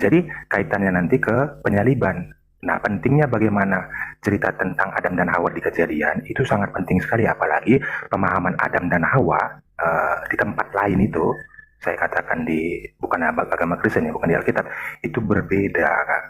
Jadi kaitannya nanti ke penyaliban. Nah, pentingnya bagaimana cerita tentang Adam dan Hawa di Kejadian itu sangat penting sekali, apalagi pemahaman Adam dan Hawa di tempat lain itu, saya katakan di bukan agama Kristen ya, bukan di Alkitab, itu berbeda, Kak.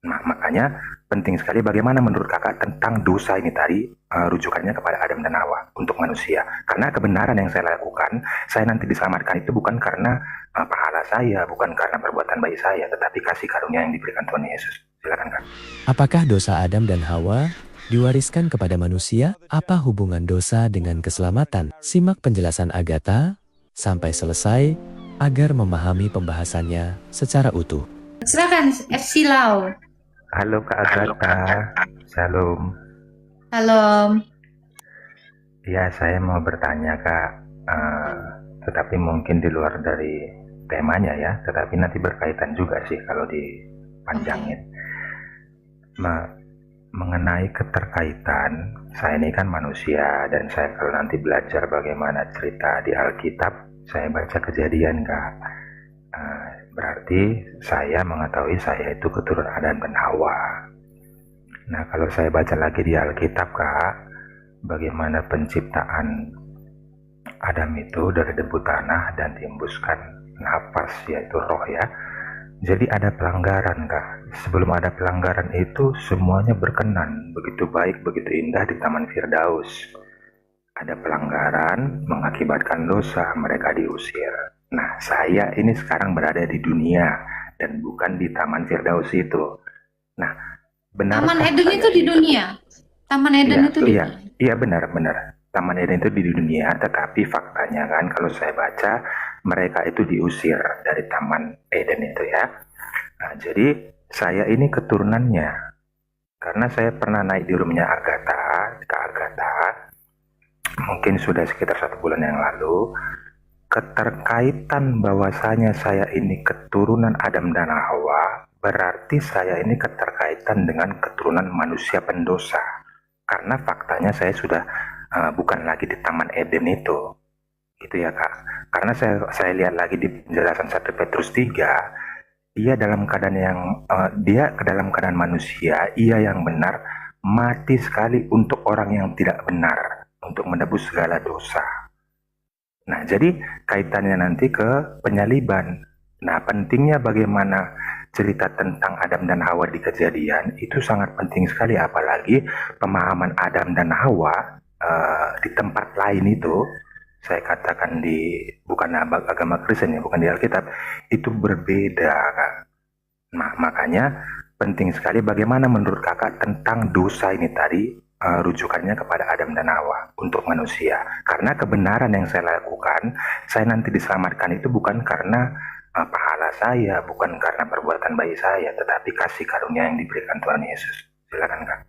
Nah, makanya penting sekali bagaimana menurut Kakak tentang dosa ini tadi, rujukannya kepada Adam dan Hawa untuk manusia. Karena kebenaran yang saya lakukan, saya nanti diselamatkan itu bukan karena pahala saya, bukan karena perbuatan baik saya, tetapi kasih karunia yang diberikan Tuhan Yesus. Silakan, Kak. Apakah dosa Adam dan Hawa diwariskan kepada manusia? Apa hubungan dosa dengan keselamatan? Simak penjelasan Agatha sampai selesai agar memahami pembahasannya secara utuh. Silakan, Silau. Halo Kak Agatha, Shalom. Halo. Ya, saya mau bertanya Kak, tetapi mungkin di luar dari temanya ya, tetapi nanti berkaitan juga sih kalau dipanjangin. Mengenai keterkaitan, saya ini kan manusia dan saya kalau nanti belajar bagaimana cerita di Alkitab, saya baca Kejadian Kak. Berarti saya mengetahui saya itu keturunan Adam dan Hawa. Nah, kalau saya baca lagi di Alkitab Kak, bagaimana penciptaan Adam itu dari debu tanah dan dihembuskan nafas, yaitu roh ya. Jadi ada pelanggaran Kak. Sebelum ada pelanggaran itu semuanya berkenan, begitu baik, begitu indah di Taman Firdaus. Ada pelanggaran mengakibatkan dosa, mereka diusir. Nah, saya ini sekarang berada di dunia dan bukan di Taman Firdaus itu. Nah, benarkah Taman Eden saya itu di ini dunia. Taman Eden itu di dunia. Iya benar. Taman Eden itu di dunia, tetapi faktanya kan kalau saya baca mereka itu diusir dari Taman Eden itu ya. Nah, jadi saya ini keturunannya karena saya pernah naik di rumahnya Agatha, Kak Agatha, mungkin sudah sekitar 1 bulan yang lalu. Keterkaitan bahwasanya saya ini keturunan Adam dan Hawa, berarti saya ini keterkaitan dengan keturunan manusia pendosa. Karena faktanya saya sudah bukan lagi di Taman Eden itu. Gitu ya Kak. Karena saya lihat lagi di penjelasan 1 Petrus 3, dia dalam keadaan dia ke dalam keadaan manusia, ia yang benar mati sekali untuk orang yang tidak benar, untuk menebus segala dosa. Nah, jadi kaitannya nanti ke penyaliban. Nah, pentingnya bagaimana cerita tentang Adam dan Hawa di Kejadian itu sangat penting sekali, apalagi pemahaman Adam dan Hawa di tempat lain itu, saya katakan di bukan agama Kristen ya, bukan di Alkitab, itu berbeda Kak. Nah, makanya penting sekali bagaimana menurut Kakak tentang dosa ini tadi, rujukannya kepada Adam dan Hawa untuk manusia. Karena kebenaran yang saya lakukan, saya nanti diselamatkan itu bukan karena pahala saya, bukan karena perbuatan baik saya, tetapi kasih karunia yang diberikan Tuhan Yesus. Silakan Kak.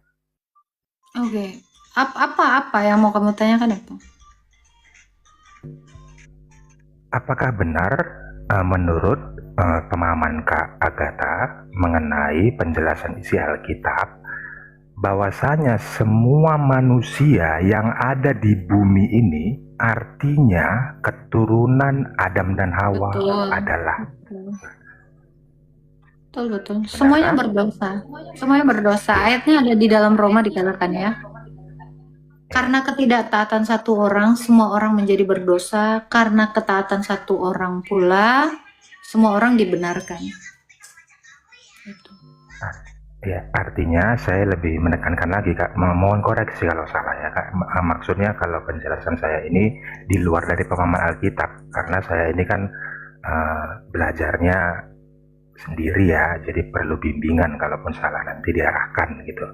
Oke. Apa yang mau kamu tanyakan apa? Apakah benar menurut pemahaman Kak Agatha mengenai penjelasan isi Alkitab, bahwasanya semua manusia yang ada di bumi ini artinya keturunan Adam dan Hawa? Betul. Adalah Betul. Semuanya berdosa. Semuanya berdosa. Ayatnya ada di dalam Roma dikatakan ya. Karena ketidaktaatan satu orang, semua orang menjadi berdosa. Karena ketaatan satu orang pula, semua orang dibenarkan. Itu. ya, artinya saya lebih menekankan lagi Kak, mohon koreksi kalau salah ya Kak. Maksudnya kalau penjelasan saya ini di luar dari pemahaman Alkitab, karena saya ini kan belajarnya sendiri ya, jadi perlu bimbingan kalaupun salah nanti diarahkan gitu.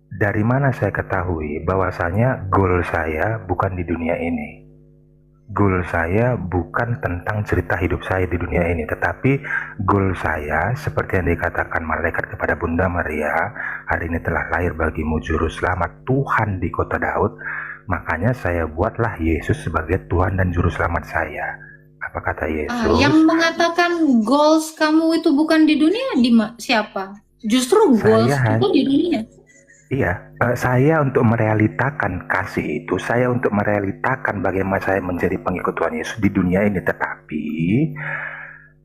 Dari mana saya ketahui bahwasanya goal saya bukan di dunia ini. Goal saya bukan tentang cerita hidup saya di dunia ini, tetapi goal saya seperti yang dikatakan malaikat kepada Bunda Maria, hari ini telah lahir bagimu juru selamat Tuhan di kota Daud, makanya saya buatlah Yesus sebagai Tuhan dan juru selamat saya. Apa kata Yesus? Yang mengatakan goals kamu itu bukan di dunia, siapa? Justru goals itu di dunia. Iya, saya untuk merealitakan kasih itu, saya untuk merealitakan bagaimana saya menjadi pengikut Tuhan Yesus di dunia ini, tetapi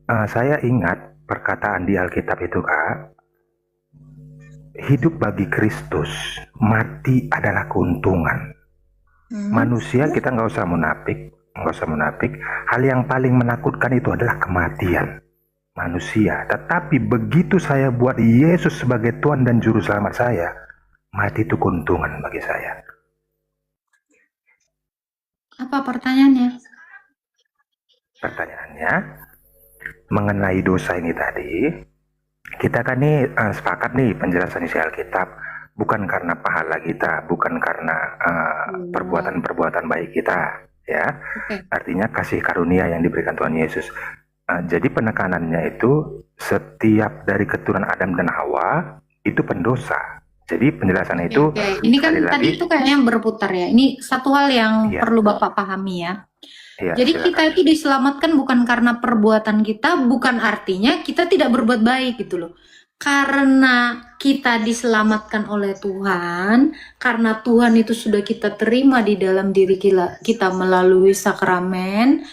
Saya ingat perkataan di Alkitab itu, Kak, hidup bagi Kristus, mati adalah keuntungan. Manusia kita nggak usah munafik. Hal yang paling menakutkan itu adalah kematian manusia. Tetapi begitu saya buat Yesus sebagai Tuhan dan Juru Selamat saya, mati itu keuntungan bagi saya. Apa pertanyaannya? Pertanyaannya, mengenai dosa ini tadi, kita kan nih sepakat nih penjelasan isi Alkitab, bukan karena pahala kita, bukan karena perbuatan-perbuatan baik kita, ya. Artinya kasih karunia yang diberikan Tuhan Yesus. Jadi penekanannya itu setiap dari keturunan Adam dan Hawa itu pendosa. Jadi penjelasan itu ini kan tadi itu kayaknya berputar ya. Ini satu hal yang perlu Bapak pahami ya. Jadi silakan. Kita itu diselamatkan bukan karena perbuatan kita, bukan artinya kita tidak berbuat baik gitu loh. Karena kita diselamatkan oleh Tuhan, karena Tuhan itu sudah kita terima di dalam diri kita melalui sakramen,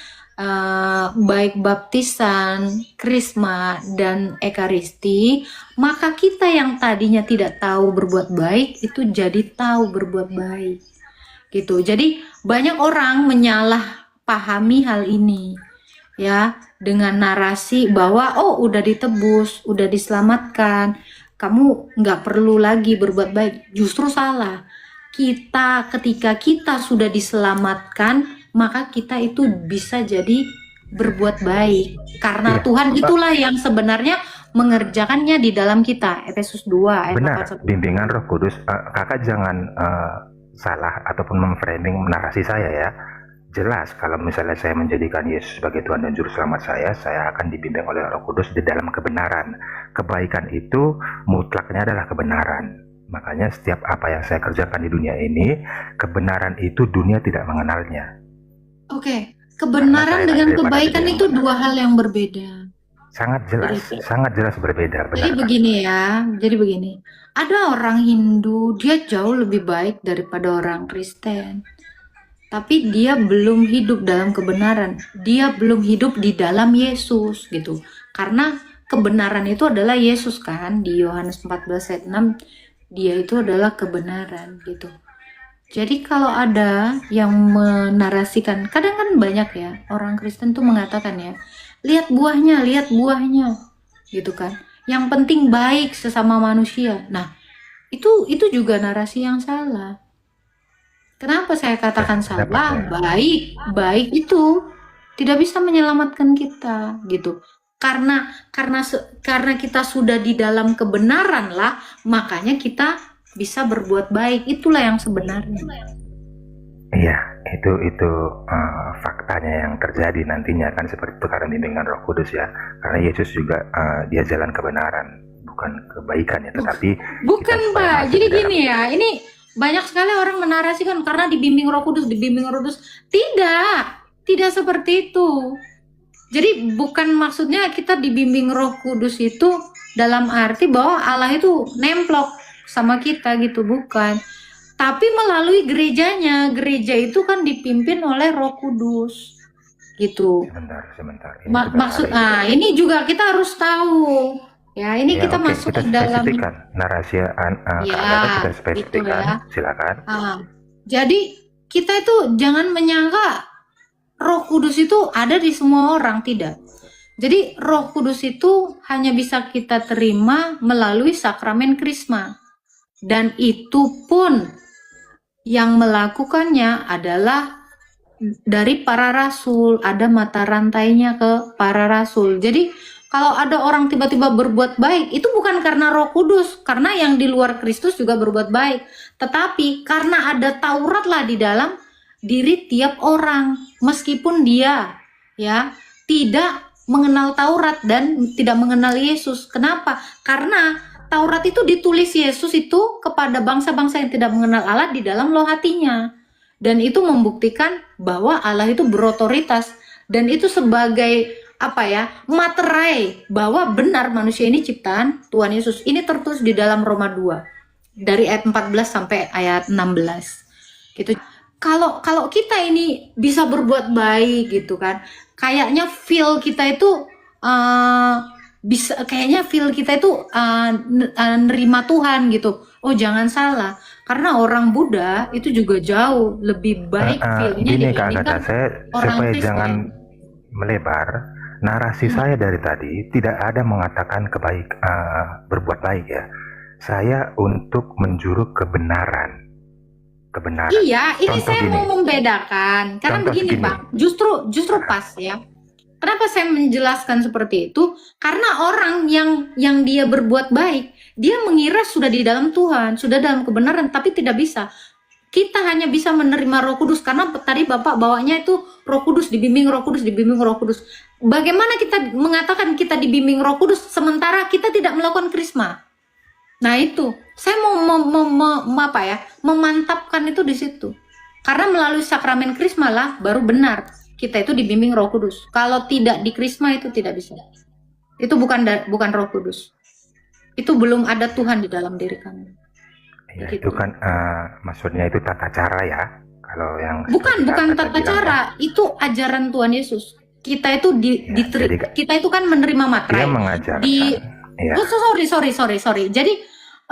baik baptisan, krisma, dan ekaristi, maka kita yang tadinya tidak tahu berbuat baik itu jadi tahu berbuat baik gitu. Jadi banyak orang menyalahpahami hal ini ya, dengan narasi bahwa oh udah ditebus, udah diselamatkan, kamu nggak perlu lagi berbuat baik. Justru salah. Ketika kita sudah diselamatkan, maka kita itu bisa jadi berbuat baik karena Tuhan itulah yang sebenarnya mengerjakannya di dalam kita. Efesus 2 ayat 41. Bimbingan Roh Kudus. Kakak jangan salah ataupun memframing narasi saya ya. Jelas kalau misalnya saya menjadikan Yesus sebagai Tuhan dan Juru Selamat saya akan dibimbing oleh Roh Kudus di dalam kebenaran. Kebaikan itu mutlaknya adalah kebenaran. Makanya setiap apa yang saya kerjakan di dunia ini, kebenaran itu dunia tidak mengenalnya. Oke, kebenaran dengan kebaikan itu dua hal yang berbeda. Sangat jelas berbeda. Jadi begini ya, ada orang Hindu, dia jauh lebih baik daripada orang Kristen. Tapi dia belum hidup dalam kebenaran, dia belum hidup di dalam Yesus gitu. Karena kebenaran itu adalah Yesus kan, di Yohanes 14 ayat 6, dia itu adalah kebenaran gitu. Jadi kalau ada yang menarasikan, kadang kan banyak ya orang Kristen tuh mengatakan ya, lihat buahnya gitu kan. Yang penting baik sesama manusia. Nah, itu juga narasi yang salah. Kenapa saya katakan salah? Baik itu tidak bisa menyelamatkan kita gitu. Karena kita sudah di dalam kebenaran lah, makanya kita bisa berbuat baik. Itulah yang sebenarnya. Iya, itu faktanya yang terjadi nantinya kan seperti itu karena bimbingan Roh Kudus ya. Karena Yesus juga dia jalan kebenaran, bukan kebaikan ya, tetapi bukan Pak. Jadi gini ya, ini banyak sekali orang menarasikan karena dibimbing Roh Kudus. Tidak seperti itu. Jadi bukan maksudnya kita dibimbing Roh Kudus itu dalam arti bahwa Allah itu nemplok sama kita gitu, bukan. Tapi melalui gerejanya. Gereja itu kan dipimpin oleh Roh Kudus gitu. Sebentar. Ini juga kita harus tahu. Ya, ini kita masuk ke dalam narasi kita spesifikkan. Gitu ya. Silakan. Jadi kita itu jangan menyangka Roh Kudus itu ada di semua orang, tidak. Jadi Roh Kudus itu hanya bisa kita terima melalui sakramen krisma. Dan itu pun yang melakukannya adalah dari para rasul, ada mata rantainya ke para rasul. Jadi kalau ada orang tiba-tiba berbuat baik, itu bukan karena Roh Kudus, karena yang di luar Kristus juga berbuat baik. Tetapi karena ada Taurat lah di dalam diri tiap orang, meskipun dia ya tidak mengenal Taurat dan tidak mengenal Yesus. Kenapa? Karena Taurat itu ditulis Yesus itu kepada bangsa-bangsa yang tidak mengenal Allah di dalam loh hatinya. Dan itu membuktikan bahwa Allah itu berotoritas. Dan itu sebagai materai bahwa benar manusia ini ciptaan Tuhan Yesus. Ini tertulis di dalam Roma 2 dari ayat 14 sampai ayat 16 gitu. Kalau kita ini bisa berbuat baik gitu kan, kayaknya feel kita itu eh, bisa kayaknya feel kita itu nerima Tuhan gitu. Oh jangan salah, karena orang Buddha itu juga jauh lebih baik feelnya Gini Kak Agatha, dibandingkan saya orang supaya jangan Kristen. melebar, narasi saya dari tadi tidak ada mengatakan berbuat baik ya. Saya untuk menjuru kebenaran. Iya, ini Contoh saya gini, mau membedakan karena contoh begini segini. Bang, justru pas ya. Kenapa saya menjelaskan seperti itu? Karena orang yang dia berbuat baik, dia mengira sudah di dalam Tuhan, sudah dalam kebenaran, tapi tidak bisa. Kita hanya bisa menerima Roh Kudus karena tadi Bapak bawanya itu Roh Kudus dibimbing, Roh Kudus dibimbing, Roh Kudus. Bagaimana kita mengatakan kita dibimbing Roh Kudus sementara kita tidak melakukan krisma? Nah itu, saya mau apa ya? Memantapkan itu di situ. Karena melalui sakramen krisma lah baru benar kita itu dibimbing Roh Kudus. Kalau tidak di krisma itu tidak bisa. Itu bukan Roh Kudus. Itu belum ada Tuhan di dalam diri kami. Ya, Begitu. itu kan maksudnya itu tata cara ya. Kalau yang Bukan seperti Kak tata bilang cara, ya. itu ajaran Tuhan Yesus. Kita itu Ya, jadi kita itu kan menerima dia materai. mengajarkan. Ya. Oh, sorry. Jadi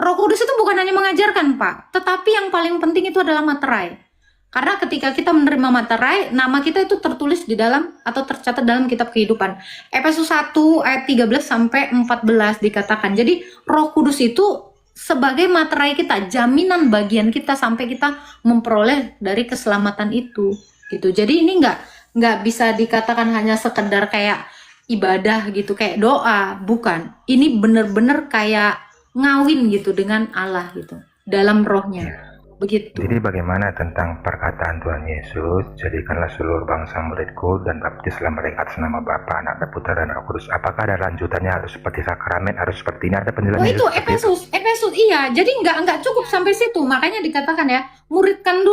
Roh Kudus itu bukan hanya mengajarkan, Pak, tetapi yang paling penting itu adalah materai. Karena ketika kita menerima materai, nama kita itu tertulis di dalam atau tercatat dalam kitab kehidupan. Efesus 1 ayat 13 sampai 14 dikatakan. Jadi Roh Kudus itu sebagai materai kita, jaminan bagian kita sampai kita memperoleh dari keselamatan itu. Gitu. Jadi ini nggak bisa dikatakan hanya sekedar kayak ibadah gitu, kayak doa, bukan. Ini benar-benar kayak ngawin gitu dengan Allah gitu dalam rohnya. Begitu. Jadi bagaimana tentang perkataan Tuhan Yesus, jadikanlah seluruh bangsa muridku dan baptislah mereka atas nama Bapa, Anak dan Putra dan Roh Kudus. Apakah ada lanjutannya harus seperti sakramen, harus seperti ini? Ada penjelasan Oh itu Yesus Efesus iya. Jadi nggak cukup sampai situ. Makanya dikatakan ya, dimuridkan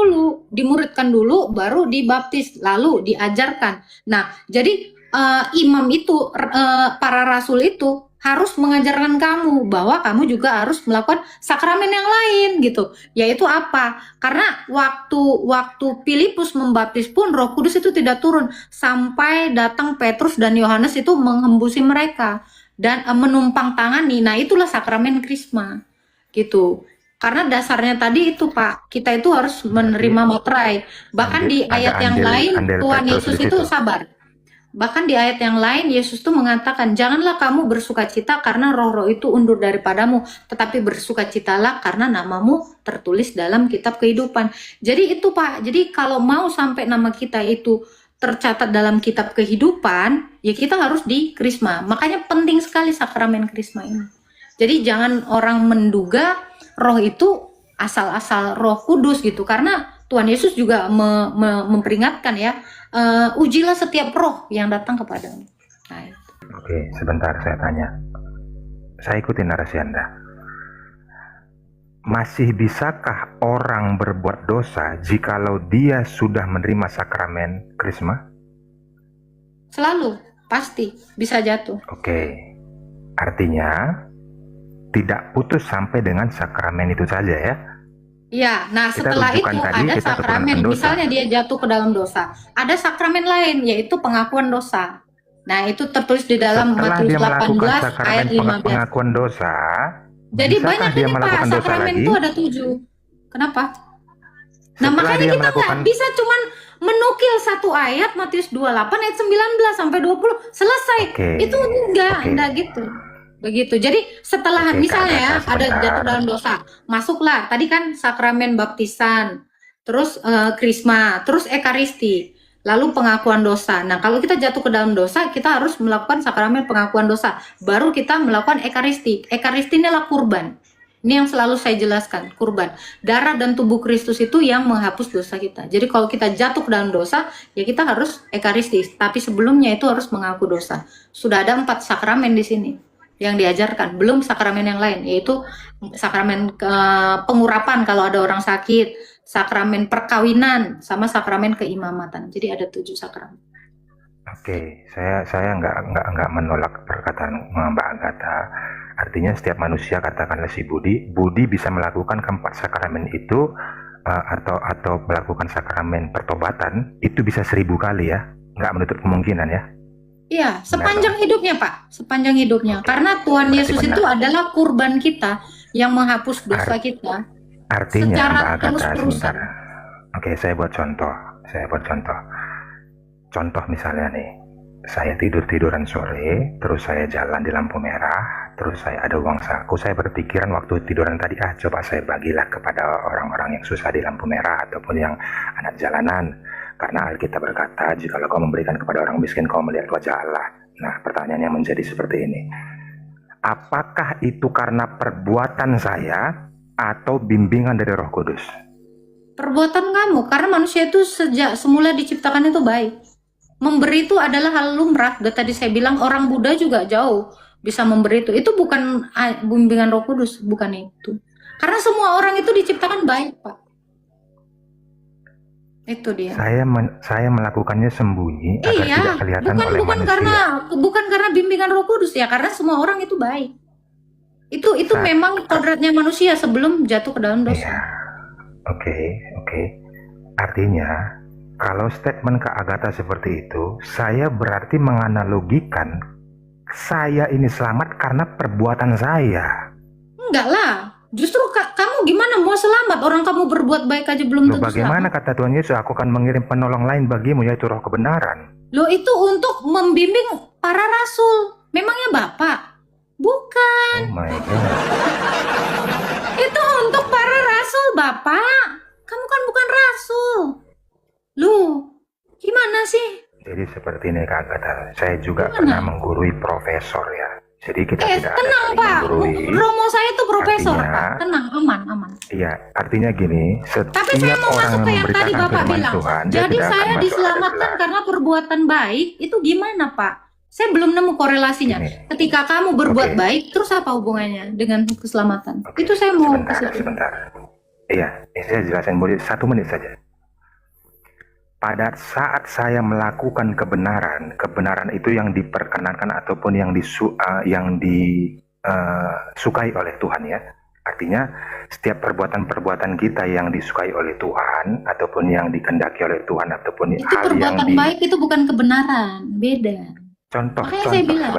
dulu, baru dibaptis, lalu diajarkan. Nah, jadi imam itu, para rasul itu harus mengajarkan kamu bahwa kamu juga harus melakukan sakramen yang lain gitu. Yaitu apa? Karena waktu Filipus membaptis pun Roh Kudus itu tidak turun sampai datang Petrus dan Yohanes itu menghembusi mereka dan menumpang tangani. Nah, itulah sakramen krisma. Gitu. Karena dasarnya tadi itu Pak, kita itu harus menerima materai. Bahkan di ayat yang lain Tuhan Yesus itu sabar. Bahkan di ayat yang lain Yesus tuh mengatakan, janganlah kamu bersukacita karena roh-roh itu undur daripadamu, tetapi bersukacitalah karena namamu tertulis dalam kitab kehidupan. Jadi itu Pak, jadi kalau mau sampai nama kita itu tercatat dalam kitab kehidupan, ya kita harus di krisma. Makanya penting sekali sakramen krisma ini. Jadi jangan orang menduga roh itu asal-asal Roh Kudus gitu, karena Tuhan Yesus juga memperingatkan ya, ujilah setiap roh yang datang kepadamu. Nah, Oke, sebentar saya tanya. Saya ikuti narasi Anda. Masih bisakah orang berbuat dosa jikalau dia sudah menerima sakramen krisma? Selalu, pasti bisa jatuh. Oke, artinya tidak putus sampai dengan sakramen itu saja ya? Ya, nah setelah itu ada sakramen, misalnya dia jatuh ke dalam dosa, ada sakramen lain yaitu pengakuan dosa. Nah itu tertulis di dalam Matius 18 ayat 15. Pengakuan dosa. Jadi banyak ini Pak, sakramen itu ada 7. Kenapa? Nah makanya kita nggak bisa cuman menukil satu ayat Matius 28 ayat 19 sampai 20 selesai. Itu enggak gitu. Begitu. Jadi setelah misalnya ya ada jatuh dalam dosa, masuklah. Tadi kan sakramen baptisan, terus krisma, terus ekaristi, lalu pengakuan dosa. Nah, kalau kita jatuh ke dalam dosa, kita harus melakukan sakramen pengakuan dosa. Baru kita melakukan ekaristi. Ekaristi inilah kurban. Ini yang selalu saya jelaskan, kurban. Darah dan tubuh Kristus itu yang menghapus dosa kita. Jadi kalau kita jatuh ke dalam dosa, ya kita harus ekaristi. Tapi sebelumnya itu harus mengaku dosa. Sudah ada 4 sakramen di sini yang diajarkan, belum sakramen yang lain, yaitu sakramen pengurapan kalau ada orang sakit, sakramen perkawinan, sama sakramen keimamatan. Jadi ada 7 sakramen. Oke, saya nggak menolak perkataan Mbak Agatha. Artinya setiap manusia, katakanlah si Budi bisa melakukan keempat sakramen itu, atau melakukan sakramen pertobatan itu bisa 1000 kali ya, nggak menutup kemungkinan ya. Iya, Benar sepanjang dong? hidupnya, Pak, sepanjang hidupnya. Oke, Karena Tuhan berarti Yesus itu benar. adalah kurban kita yang menghapus dosa Ar- kita Artinya Mbak secara Agatha, sebentar. terus-terusan. Oke, saya buat contoh. Saya buat contoh. Contoh misalnya nih, saya tidur-tiduran sore, terus saya jalan di lampu merah, terus saya ada uang saku, saya berpikiran waktu tiduran tadi, coba saya bagilah kepada orang-orang yang susah di lampu merah ataupun yang anak jalanan. Karena Alkitab berkata, jikalau kau memberikan kepada orang miskin, kau melihat wajah Allah. Nah, pertanyaannya menjadi seperti ini. Apakah itu karena perbuatan saya atau bimbingan dari Roh Kudus? Perbuatan kamu, karena manusia itu sejak semula diciptakan itu baik. Memberi itu adalah hal lumrah. Tadi saya bilang orang Buddha juga jauh bisa memberi itu. Itu bukan bimbingan Roh Kudus, bukan itu. Karena semua orang itu diciptakan baik, Pak. Itu dia. Saya melakukannya sembunyi agar Iya, tidak kelihatan oleh manusia. bukan karena bimbingan Roh Kudus ya, karena semua orang itu baik. Itu memang kodratnya manusia sebelum jatuh ke dalam dosa. Iya, oke. Artinya, kalau statement Kak Agatha seperti itu, saya berarti menganalogikan saya ini selamat karena perbuatan saya. Enggak lah. Justru kamu gimana mau selamat? Orang kamu berbuat baik aja belum Loh, tentu bagaimana selamat. kata Tuhan Yesus, aku akan mengirim penolong lain bagimu, yaitu Roh kebenaran. Loh, itu untuk membimbing para rasul. Memangnya Bapak? Bukan. Oh my God. Itu untuk para rasul, Bapak. Kamu kan bukan rasul. Loh, gimana sih? Jadi seperti ini Kak Agatha, saya juga Gimana? pernah menggurui profesor ya. Jadi kita tidak ada Tenang, saling Pak. menggurui. Romo saya itu profesor, Artinya- Pak. Tenang, aman. Iya, artinya gini, Tapi saya setiap mau orang masuk yang ke yang tadi memberitakan Bapak firman bilang. Tuhan, dia Jadi tidak akan saya masuk ada diselamatkan celah. karena perbuatan baik. Itu gimana, Pak? Saya belum nemu korelasinya. Gini. Ketika kamu berbuat Oke. baik, terus apa hubungannya dengan keselamatan? Oke, Itu saya mau sebentar, kasih. sebentar. Iya, ini saya jelasin boleh 1 menit saja. Pada saat saya melakukan kebenaran itu yang diperkenankan ataupun yang disukai oleh Tuhan ya. Artinya setiap perbuatan-perbuatan kita yang disukai oleh Tuhan ataupun yang dikendaki oleh Tuhan ataupun Itu hal yang perbuatan baik itu bukan kebenaran, beda. Makanya saya bilang.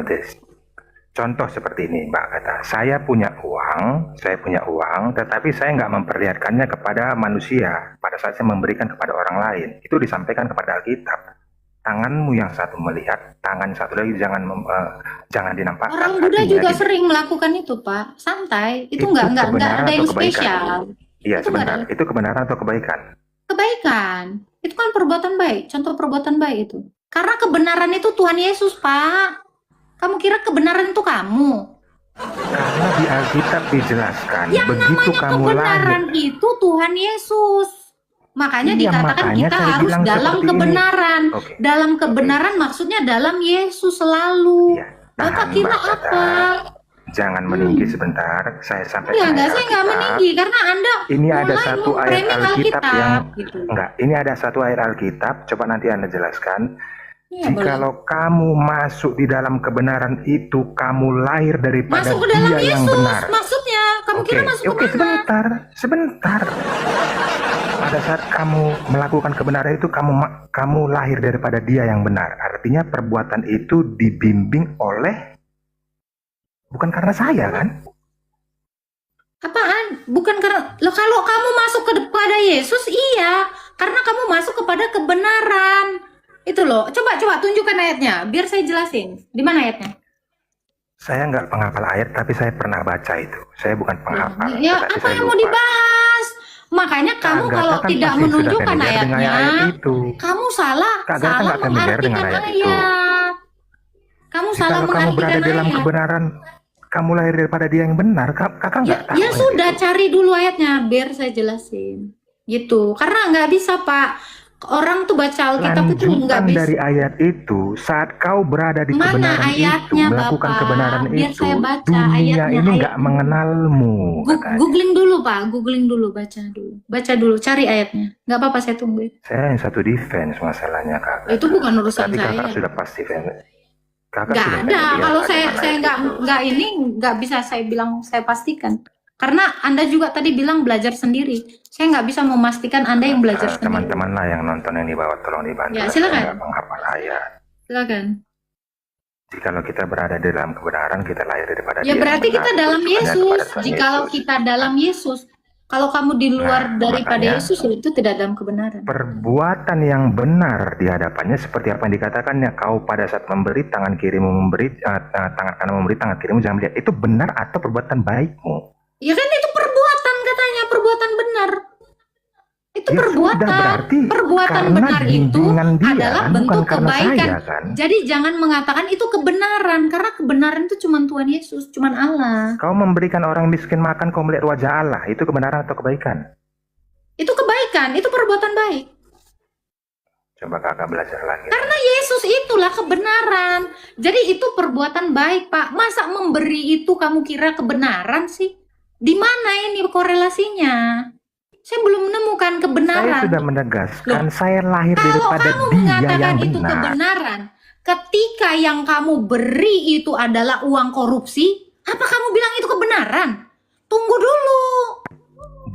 Contoh seperti ini Mbak Kata, saya punya uang, tetapi saya nggak memperlihatkannya kepada manusia pada saat saya memberikan kepada orang lain. Itu disampaikan kepada Alkitab. Tanganmu yang satu melihat, tangan satu lagi jangan dinampakkan. Orang Buddha Artinya, juga sering melakukan itu, Pak. Santai. Itu nggak kebenaran ada yang atau kebaikan? spesial. Iya, Itu sebentar. nggak Itu kebenaran atau kebaikan? Kebaikan. Itu kan perbuatan baik. Contoh perbuatan baik itu. Karena kebenaran itu Tuhan Yesus, Pak. Kamu kira kebenaran itu kamu? Karena di Alkitab dijelaskan, Yang begitu namanya kamu kebenaran lahir. itu Tuhan Yesus. Makanya Iya, dikatakan makanya kita saya harus bilang dalam seperti ini. kebenaran. Oke. Dalam kebenaran maksudnya dalam Yesus selalu. Iya, Bapak tahan, kira Mbak Tata. apa? Jangan meninggi sebentar. Saya sampaikan Enggak, ayat saya nggak Alkitab. meninggi karena Anda Ini ada mulai satu ayat memframing Alkitab yang gitu. enggak. Ini ada satu ayat Alkitab. Coba nanti Anda jelaskan. Iya, boleh. Jikalau kamu masuk di dalam kebenaran itu, kamu lahir daripada Masuk ke dalam Dia yang Yesus, benar. maksudnya. Kamu kira masuk Oke, ke mana? sebentar. Pada saat kamu melakukan kebenaran itu, kamu lahir daripada Dia yang benar. Artinya perbuatan itu dibimbing oleh, bukan karena saya kan? Apaan? Bukan karena loh, kalau kamu masuk kepada Yesus, iya, karena kamu masuk kepada kebenaran. Itu loh. Coba tunjukkan ayatnya, biar saya jelasin. Di mana ayatnya? Saya nggak penghafal ayat, tapi saya pernah baca itu. Saya bukan penghafal. Ya, tetapi apa saya yang mau lupa. dibahas? Makanya kamu Kak kalau Agatha kan tidak pasti sudah menunjukkan familiar dengan ayatnya, ayat itu. kamu salah Kak Agatha salah nggak familiar dengan mengartikan ayat itu. ayat. Kamu salah Jikalau kamu berada mengartikan dalam ayat. kebenaran, kamu lahir daripada Dia yang benar. Kakak nggak tahu. Ya ayat sudah, itu. cari dulu ayatnya biar saya jelasin. Gitu. Karena nggak bisa, Pak. Orang tuh baca Alkitab itu nggak Lanjutan bisa. dari ayat itu, saat kau berada di Mana kebenaran itu, ayatnya, melakukan Bapak? kebenaran Biar itu, saya baca dunia ayatnya, ini nggak ayatnya. mengenalmu. katanya. Googling dulu, Pak. Googling dulu, baca dulu, cari ayatnya. Nggak apa-apa, saya tungguin. Saya yang satu defense masalahnya kakak. Itu bukan urusan Tapi saya. kakak sudah pasti defense. Kakak Nggak sudah ada. familiar Kalau saya bagaimana itu. nggak ini nggak bisa saya bilang saya pastikan. Karena Anda juga tadi bilang belajar sendiri. Saya nggak bisa memastikan Anda yang belajar sendiri. Teman-teman lah yang nonton yang di bawah, tolong dibantu. Ya, Saya silakan. nggak menghafal ayat. Silakan. Jikalau kita berada di dalam kebenaran, kita lahir daripada Ya Dia yang berarti benar, kita dalam tujuannya kepada Yesus. Tuhan Jikalau Yesus. kita dalam Yesus, kalau kamu di luar Nah, daripada makanya Yesus, ya itu tidak dalam kebenaran. perbuatan yang benar di hadapannya seperti apa yang dikatakannya, kau pada saat memberi tangan kirimu memberi, tangan kanan memberi tangan kirimu jangan melihat. Itu benar atau perbuatan baikmu? Ya kan itu perbuatan katanya, perbuatan benar. Itu Ya perbuatan. sudah, berarti Perbuatan karena benar itu bimbingan dia adalah kan, bukan bentuk karena kebaikan. saya kan. Jadi jangan mengatakan itu kebenaran, karena kebenaran itu cuma Tuhan Yesus, cuma Allah. Kau memberikan orang miskin makan, kau melihat wajah Allah, itu kebenaran atau kebaikan? Itu kebaikan, itu perbuatan baik. Coba kakak belajar lagi. Karena Yesus itulah kebenaran. Jadi itu perbuatan baik, Pak. Masa memberi itu kamu kira kebenaran sih? Di mana ini korelasinya? Saya belum menemukan kebenaran. Saya sudah menegaskan, Loh, saya lahir kalau daripada kamu Dia mengatakan yang itu benar. kebenaran, ketika yang kamu beri itu adalah uang korupsi, apa kamu bilang itu kebenaran? Tunggu dulu.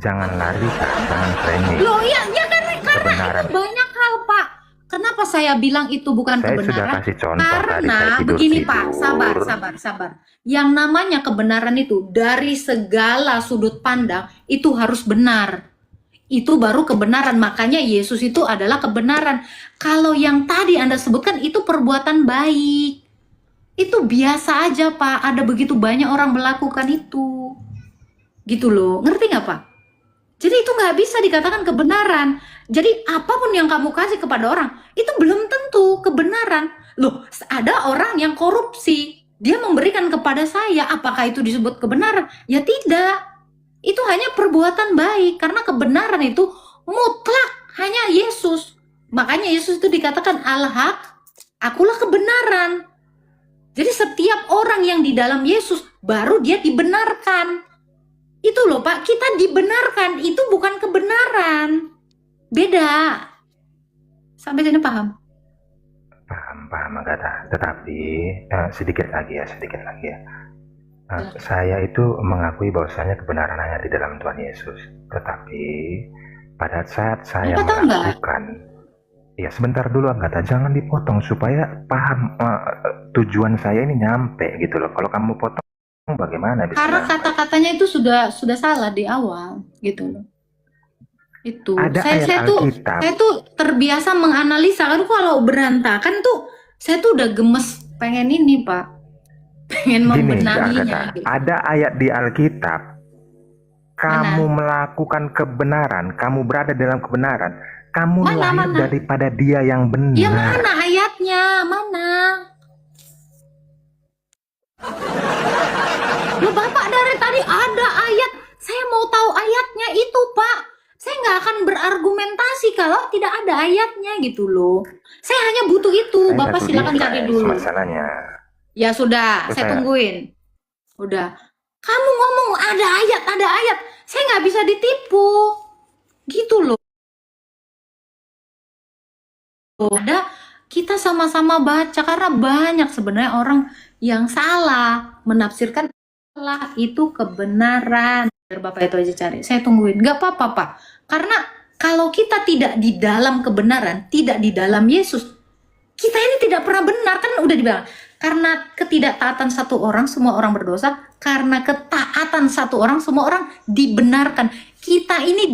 Jangan lari, Kak. Jangan framing. Loh, ya karena Kebenaran. itu banyak hal, Pak. Kenapa saya bilang itu bukan Saya kebenaran? sudah kasih contoh tadi, saya Karena tidur-tidur. begini, Pak, sabar. Yang namanya kebenaran itu dari segala sudut pandang itu harus benar. Itu baru kebenaran. Makanya Yesus itu adalah kebenaran. Kalau yang tadi Anda sebutkan itu perbuatan baik. Itu biasa aja, Pak. Ada begitu banyak orang melakukan itu. Gitu loh. Ngerti nggak, Pak? Jadi itu nggak bisa dikatakan kebenaran. Jadi apapun yang kamu kasih kepada orang, itu belum tentu kebenaran. Loh, ada orang yang korupsi. Dia memberikan kepada saya. Apakah itu disebut kebenaran? Ya tidak. Itu hanya perbuatan baik. Karena kebenaran itu mutlak. Hanya Yesus. Makanya Yesus itu dikatakan Al-Haq. Akulah kebenaran. Jadi setiap orang yang di dalam Yesus, baru dia dibenarkan. Itu loh, Pak, kita dibenarkan, itu bukan kebenaran. Beda. Sampai sini paham? Paham, Agatha. Tetapi sedikit lagi ya. Saya itu mengakui bahwasanya kebenaran hanya di dalam Tuhan Yesus. Tetapi pada saat saya Apa tahu nggak? melakukan, ya sebentar dulu Agatha, jangan dipotong supaya paham tujuan saya ini nyampe gitu loh. Kalau kamu potong bagaimana bisa Karena nyampe? kata-katanya itu sudah salah di awal, gitu loh. Itu. Ada ayat Saya Alkitab. tuh terbiasa menganalisa. Kan kalau berantakan tuh, saya tuh udah gemes pengen ini, Pak. Pengen Gini, membenahinya. Agatha, Gitu. ada ayat di Alkitab. Kamu melakukan kebenaran, kamu berada dalam kebenaran, kamu lahir daripada Dia yang benar. Ya mana ayatnya? Mana? Loh, Bapak dari tadi ada ayat. Saya mau tahu ayatnya itu, Pak. Saya nggak akan berargumentasi kalau tidak ada ayatnya gitu loh. Saya hanya butuh itu. Saya Bapak satu silakan device cari dulu. masalahnya. Ya sudah, Terus saya saya- tungguin. Udah. Kamu ngomong ada ayat. Saya nggak bisa ditipu. Gitu loh. Ada, kita sama-sama baca karena banyak sebenarnya orang yang salah menafsirkan salah itu kebenaran. Biar Bapak itu aja cari. Saya tungguin. Nggak apa-apa, Pak. Karena kalau kita tidak di dalam kebenaran, tidak di dalam Yesus, kita ini tidak pernah benar. Kan udah dibilang. Karena ketidaktaatan satu orang, semua orang berdosa. Karena ketaatan satu orang, semua orang dibenarkan. Kita ini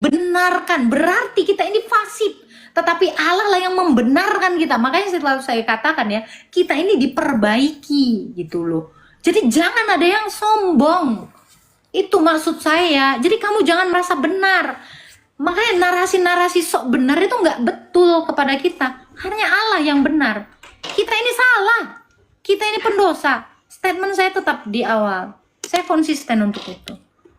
dibenarkan. Berarti kita ini fasik. Tetapi Allah lah yang membenarkan kita. Makanya selalu saya katakan ya, kita ini diperbaiki gitu loh. Jadi jangan ada yang sombong. Itu maksud saya. Jadi kamu jangan merasa benar. Makanya narasi-narasi sok benar itu nggak betul kepada kita. Hanya Allah yang benar. Kita ini salah. Kita ini pendosa. Statement saya tetap di awal. Saya konsisten untuk itu.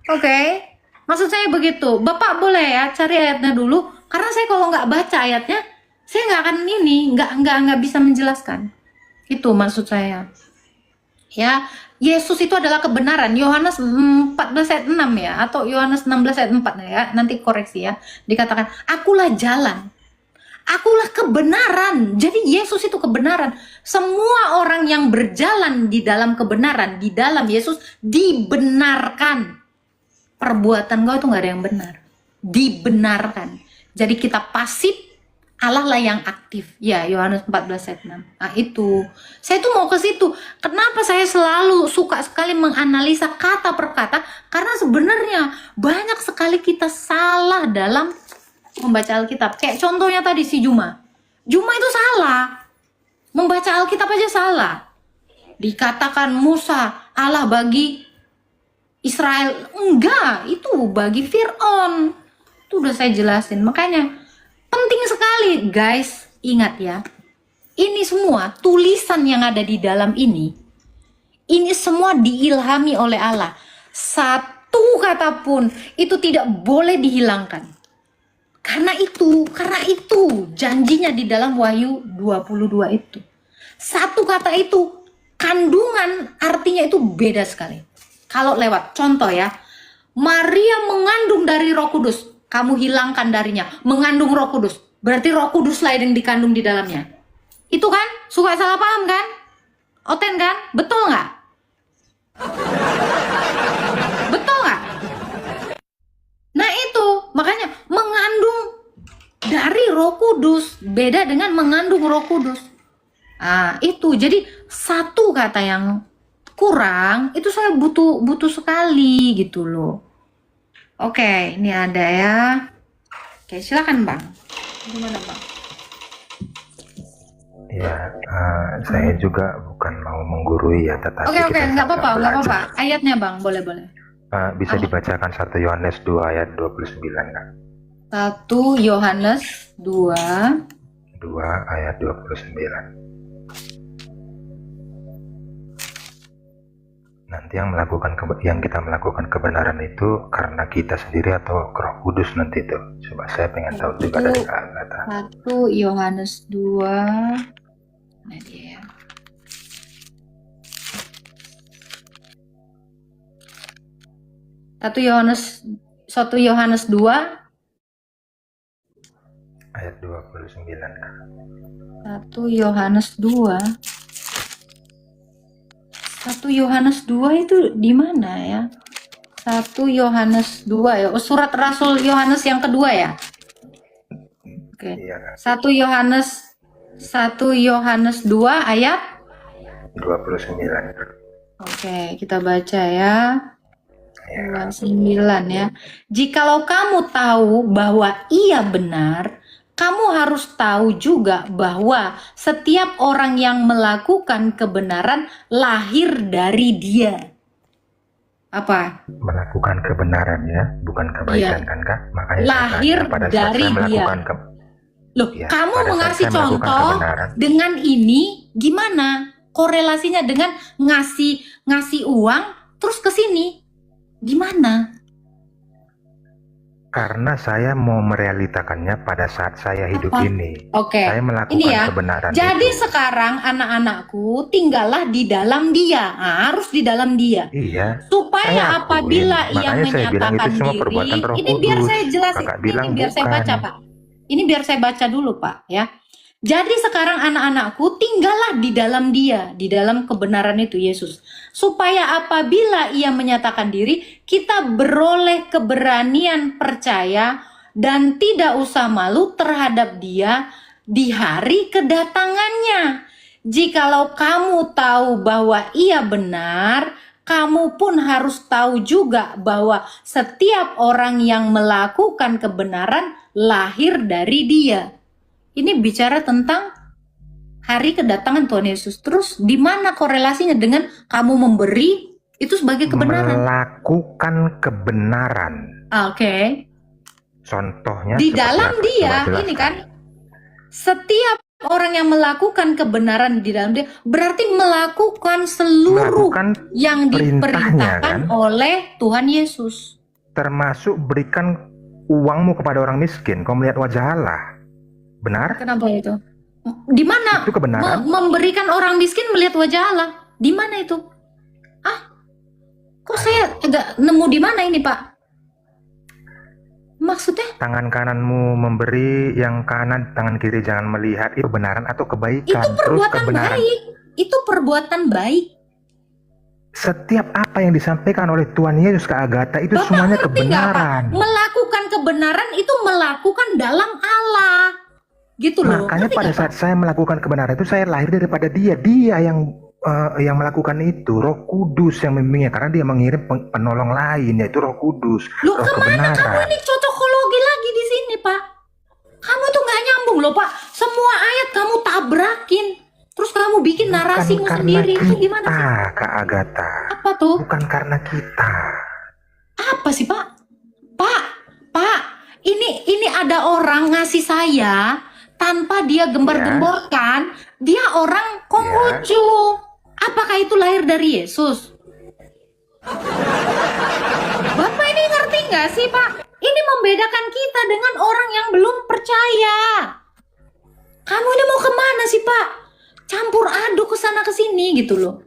Oke? Maksud saya begitu. Bapak boleh ya cari ayatnya dulu. Karena saya kalau nggak baca ayatnya, saya nggak akan nggak bisa menjelaskan. Itu maksud saya. Ya, Yesus itu adalah kebenaran. Yohanes 14 ayat 6 ya, atau Yohanes 16 ayat 4 ya, nanti koreksi ya. Dikatakan, akulah jalan, akulah kebenaran. Jadi Yesus itu kebenaran. Semua orang yang berjalan di dalam kebenaran, di dalam Yesus, dibenarkan. Perbuatan kau itu nggak ada yang benar. Dibenarkan. Jadi kita pasif Allah lah yang aktif. Ya, Yohanes 14 ayat 6. Nah, itu. Saya tuh mau ke situ. Kenapa saya selalu suka sekali menganalisa kata per kata? Karena sebenarnya banyak sekali kita salah dalam membaca Alkitab. Kayak contohnya tadi si Juma. Juma itu salah. Membaca Alkitab aja salah. Dikatakan Musa Allah bagi Israel. Enggak, itu bagi Fir'aun. Itu udah saya jelasin. Makanya penting sekali guys, ingat ya, ini semua tulisan yang ada di dalam ini semua diilhami oleh Allah. Satu kata pun itu tidak boleh dihilangkan. Karena itu janjinya di dalam Wahyu 22 itu. Satu kata itu, kandungan artinya itu beda sekali. Kalau lewat contoh ya, Maria mengandung dari Roh Kudus. Kamu hilangkan darinya, mengandung Roh Kudus. Berarti Roh Kudus lah yang dikandung di dalamnya. Itu kan? Suka salah paham kan? Oten kan? Betul nggak? Betul nggak? Nah itu, makanya mengandung dari Roh Kudus. Beda dengan mengandung Roh Kudus. Ah, itu. Jadi satu kata yang kurang, itu saya butuh sekali gitu loh. Oke, ini ada ya. Oke, silakan Bang. Gimana Bang? Ya, saya juga bukan mau menggurui ya, tetapi Oke, kita nggak apa-apa, sama-sama nggak apa-apa. belajar. Ayatnya Bang, boleh. Bisa Apa? dibacakan 1 Yohanes 2 ayat 29 kan? 1 Yohanes 2 2 ayat 29. Nanti yang kita melakukan kebenaran itu karena kita sendiri atau Roh Kudus nanti itu. Coba saya pengen tahu juga dari kata. 1 Yohanes 2. Nah dia ya. 1 Yohanes 2 ayat 29 kan? 1 Yohanes 2 itu di mana ya? 1 Yohanes 2 ya. Oh, surat Rasul Yohanes yang kedua ya. Oke. Iya kan? 1 Yohanes 2 ayat 29. Oke, kita baca ya. 29 ya. Jikalau kamu tahu bahwa ia benar, kamu harus tahu juga bahwa setiap orang yang melakukan kebenaran lahir dari Dia. Apa? Melakukan kebenaran ya, bukan kebaikan kan Kak? Makanya Lahir saya tanya, pada saat dari saya melakukan Dia. Loh, Ya, kamu pada saat mengasih saya melakukan contoh kebenaran. dengan ini gimana? Korelasinya dengan ngasih uang terus ke sini. Gimana? Karena saya mau merealitakannya pada saat saya hidup Apa? ini. Oke. Saya melakukan Ini ya. kebenaran Jadi itu. sekarang anak-anakku tinggallah di dalam Dia. Harus di dalam Dia. Iya. Supaya Saya akuin. apabila ia Makanya saya bilang menyatakan itu semua diri, perbuatan Roh ini biar Kudus. saya jelasin, Kakak ini bilang biar saya bukan. baca Pak. Ini biar saya baca dulu Pak ya. Jadi sekarang anak-anakku tinggallah di dalam Dia, di dalam kebenaran itu Yesus. Supaya apabila ia menyatakan diri, kita beroleh keberanian percaya dan tidak usah malu terhadap Dia di hari kedatangannya. Jikalau kamu tahu bahwa ia benar, kamu pun harus tahu juga bahwa setiap orang yang melakukan kebenaran lahir dari Dia. Ini bicara tentang hari kedatangan Tuhan Yesus. Terus di mana korelasinya dengan kamu memberi itu sebagai kebenaran? Melakukan kebenaran. Oke. Contohnya Di seperti dalam apa? Dia, Coba jelaskan. ini kan setiap orang yang melakukan kebenaran di dalam Dia berarti melakukan seluruh Melakukan yang perintahnya, diperintahkan kan? oleh Tuhan Yesus. Termasuk berikan uangmu kepada orang miskin. Kau melihat wajah Allah. Benar? Kenapa itu? Di mana Itu kebenaran. memberikan orang miskin melihat wajah Allah? Di mana itu? Kok saya agak nemu di mana ini Pak? Maksudnya? Tangan kananmu memberi, yang kanan, tangan kiri jangan melihat. Itu kebenaran atau kebaikan? Itu perbuatan kebenaran. baik. Itu perbuatan baik. Setiap apa yang disampaikan oleh Tuhan Yesus ke Agatha itu Bapak semuanya ngerti nggak, Pak? kebenaran. Melakukan kebenaran itu melakukan dalam Allah. Gitu loh. Makanya Ngerti pada nggak, Pak? saat saya melakukan kebenaran itu saya lahir daripada dia yang melakukan itu, Roh Kudus yang membimbingnya, karena dia mengirim penolong lain, yaitu Roh Kudus, Loh, Roh kemana kamu kebenaran. ini cocokologi lagi di sini, Pak? Kamu tuh nggak nyambung loh, Pak. Semua ayat kamu tabrakin. Terus kamu bikin Bukan narasimu karena sendiri. Itu gimana kita, sih? Kak Agatha. Apa tuh? Bukan karena kita. Apa sih, Pak? Pak, ini ada orang ngasih saya tanpa dia gembar-gemborkan, dia orang Konghucu. Apakah itu lahir dari Yesus? Bapak ini ngerti nggak sih, Pak? Ini membedakan kita dengan orang yang belum percaya. Kamu ini mau kemana sih, Pak? Campur aduk ke sana ke sini gitu loh.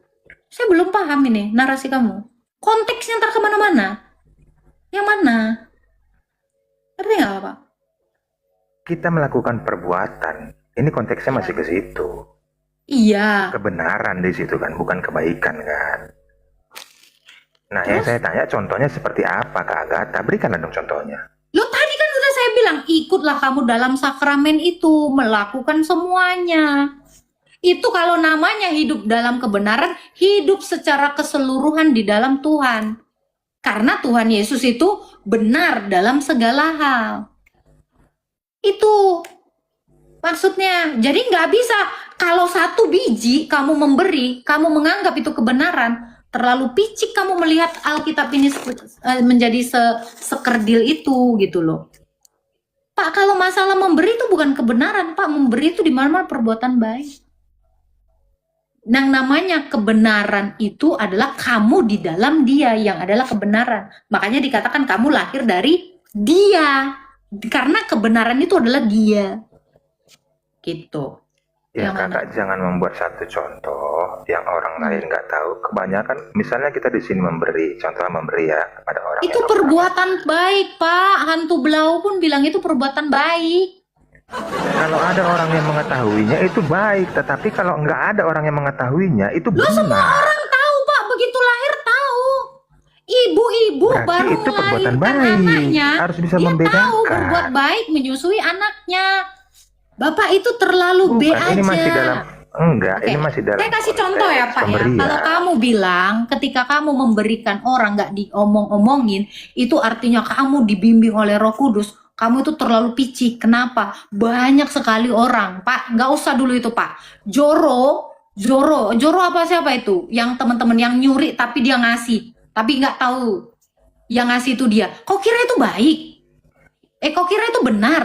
Saya belum paham ini narasi kamu. Konteksnya ntar kemana-mana. Yang mana? Ngerti nggak, Pak? Kita melakukan perbuatan. Ini konteksnya masih ke situ. Iya. Kebenaran di situ kan, bukan kebaikan kan. Nah, yang saya tanya contohnya seperti apa, Kak Agatha? Berikanlah dong contohnya. Loh, tadi kan sudah saya bilang, ikutlah kamu dalam sakramen itu, melakukan semuanya. Itu kalau namanya hidup dalam kebenaran, hidup secara keseluruhan di dalam Tuhan. Karena Tuhan Yesus itu benar dalam segala hal. Itu maksudnya. Jadi nggak bisa kalau satu biji kamu memberi, kamu menganggap itu kebenaran, terlalu picik kamu melihat Alkitab ini menjadi sekerdil itu gitu loh. Pak, kalau masalah memberi itu bukan kebenaran, Pak. Memberi itu di mana-mana perbuatan baik. Yang namanya kebenaran itu adalah kamu di dalam dia yang adalah kebenaran. Makanya dikatakan kamu lahir dari dia. Karena kebenaran itu adalah dia. Gitu. Ya, Yang Kakak jangan membuat satu contoh yang orang lain nggak tahu. Kebanyakan, misalnya kita di sini memberi, contohnya memberi ya kepada orang itu yang perbuatan baik, Pak. Hantu belau pun bilang itu perbuatan baik. Kalau ada orang yang mengetahuinya itu baik, tetapi kalau nggak ada orang yang mengetahuinya itu Lo semua benar. orang tahu, Pak. Begitu lahir tahu. Ibu-ibu Berarti baru itu perbuatan melahirkan baik. anaknya, Harus bisa dia membedakan. tahu berbuat baik menyusui anaknya. Bapak itu terlalu B Bukan, aja. ini masih dalam enggak, Oke, ini masih dalam. saya kasih contoh ya, konteks Pak ya. pemberian. Kalau kamu bilang ketika kamu memberikan orang nggak diomong-omongin, itu artinya kamu dibimbing oleh Roh Kudus. Kamu itu terlalu picik. Kenapa? Banyak sekali orang, Pak. Nggak usah dulu itu, Pak. Joro apa siapa itu? Yang teman-teman yang nyuri tapi dia ngasih, tapi nggak tahu yang ngasih itu dia. Kok kira itu baik? Kok kira itu benar?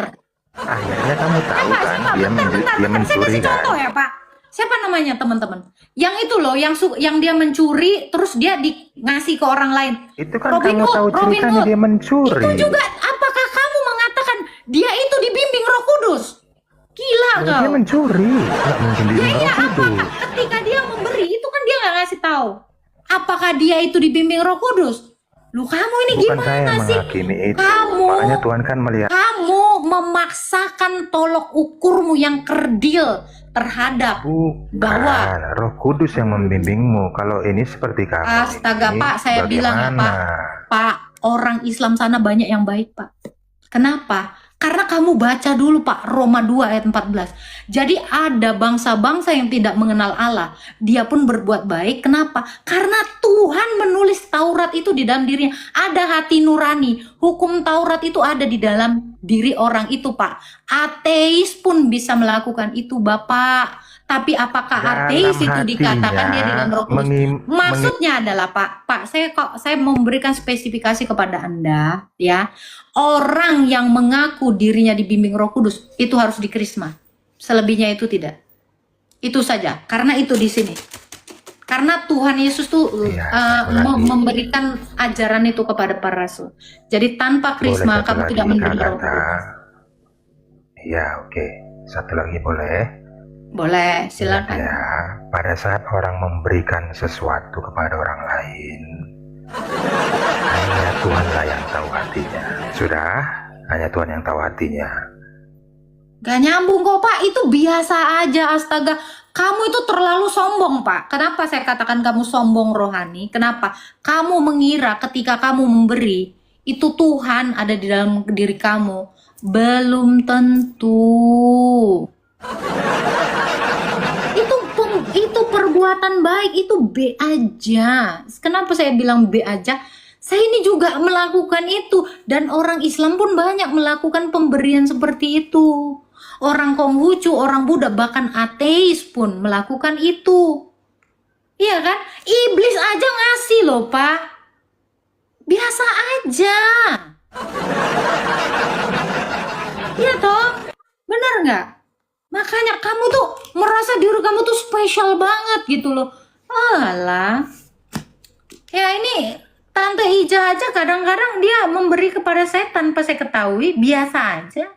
Akhirnya kamu tahu kan, dia Saya mencuri kasih kan. contoh ya, Pak. Siapa namanya teman-teman? Yang itu loh, yang dia mencuri terus dia ngasih ke orang lain. Itu kan Robin kamu Hood, tahu Robin ceritanya Hood. dia mencuri. Itu juga, apakah kamu mengatakan dia itu dibimbing Roh Kudus? Gila Ya, kau. dia mencuri, nggak mungkin Ya dibimbing iya, Roh Kudus. apakah ketika dia memberi itu kan dia nggak ngasih tahu. Apakah dia itu dibimbing Roh Kudus? Lu kamu ini Bukan saya gimana yang sih? menghakimi itu. Kamu- Makanya Tuhan kan melihat. Kamu memaksakan tolok ukurmu yang kerdil terhadap bahwa Bukan, Roh Kudus yang membimbingmu. Kalau ini seperti kamu. astaga ini Pak, saya bilang ya bagaimana? Pak, orang Islam sana banyak yang baik, Pak. Kenapa? Karena kamu baca dulu, Pak, Roma 2 ayat 14. Jadi ada bangsa-bangsa yang tidak mengenal Allah, dia pun berbuat baik. Kenapa? Karena Tuhan menulis Taurat itu di dalam dirinya. Ada hati nurani. Hukum Taurat itu ada di dalam diri orang itu, Pak. Ateis pun bisa melakukan itu, Bapak. Tapi apakah Dalam ateis itu hatinya dikatakan dia dengan Roh Kudus? Maksudnya adalah Pak, saya memberikan spesifikasi kepada Anda ya. Orang yang mengaku dirinya dibimbing Roh Kudus itu harus dikrisma. Selebihnya itu tidak. Itu saja. Karena itu di sini. Karena Tuhan Yesus tuh memberikan ajaran itu kepada para rasul. Jadi tanpa krisma kamu tidak menerima Roh Kudus. Ya, oke. Satu lagi boleh? Boleh, silakan. Ya, pada saat orang memberikan sesuatu kepada orang lain, hanya Tuhanlah yang tahu hatinya. Sudah, hanya Tuhan yang tahu hatinya. Gak nyambung kok, Pak. Itu biasa aja, astaga. Kamu itu terlalu sombong, Pak. Kenapa saya katakan kamu sombong rohani? Kenapa? Kamu mengira ketika kamu memberi, itu Tuhan ada di dalam diri kamu. Belum tentu. Itu perbuatan baik, itu B aja. Kenapa saya bilang B aja? Saya ini juga melakukan itu, dan orang Islam pun banyak melakukan pemberian seperti itu. Orang Konghucu, orang Buddha, bahkan ateis pun melakukan itu. Iya kan? Iblis aja ngasih loh, Pak. Biasa aja. Iya toh? Bener nggak? Makanya kamu tuh merasa diri kamu tuh spesial banget gitu loh. Alah. Ya ini Tante Ija aja kadang-kadang dia memberi kepada saya tanpa saya ketahui, biasa aja.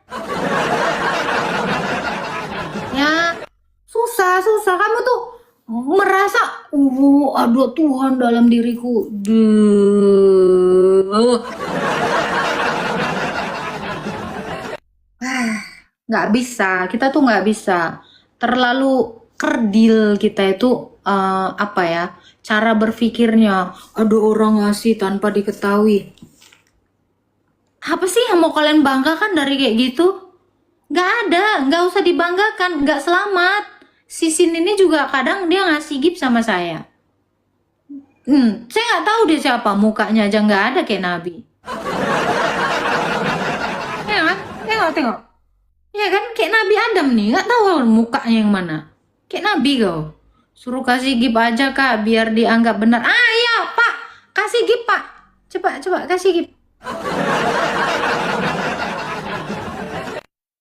Ya, susah. Kamu tuh merasa, ada Tuhan dalam diriku. Duh. Nggak bisa, kita tuh nggak bisa. Terlalu kerdil kita itu, apa ya, cara berpikirnya. Ada orang ngasih tanpa diketahui. Apa sih yang mau kalian banggakan dari kayak gitu? Nggak ada, nggak usah dibanggakan, nggak selamat. Sisin ini juga kadang dia ngasih gift sama saya. Saya nggak tahu dia siapa, mukanya aja nggak ada kayak Nabi. Ya kan? Tengok. Ya kan, kayak Nabi Adam nih, nggak tahu mukanya yang mana. Kayak Nabi kau. Suruh kasih gift aja kak, biar dianggap benar. Iya Pak, kasih gift Pak. Coba kasih gift.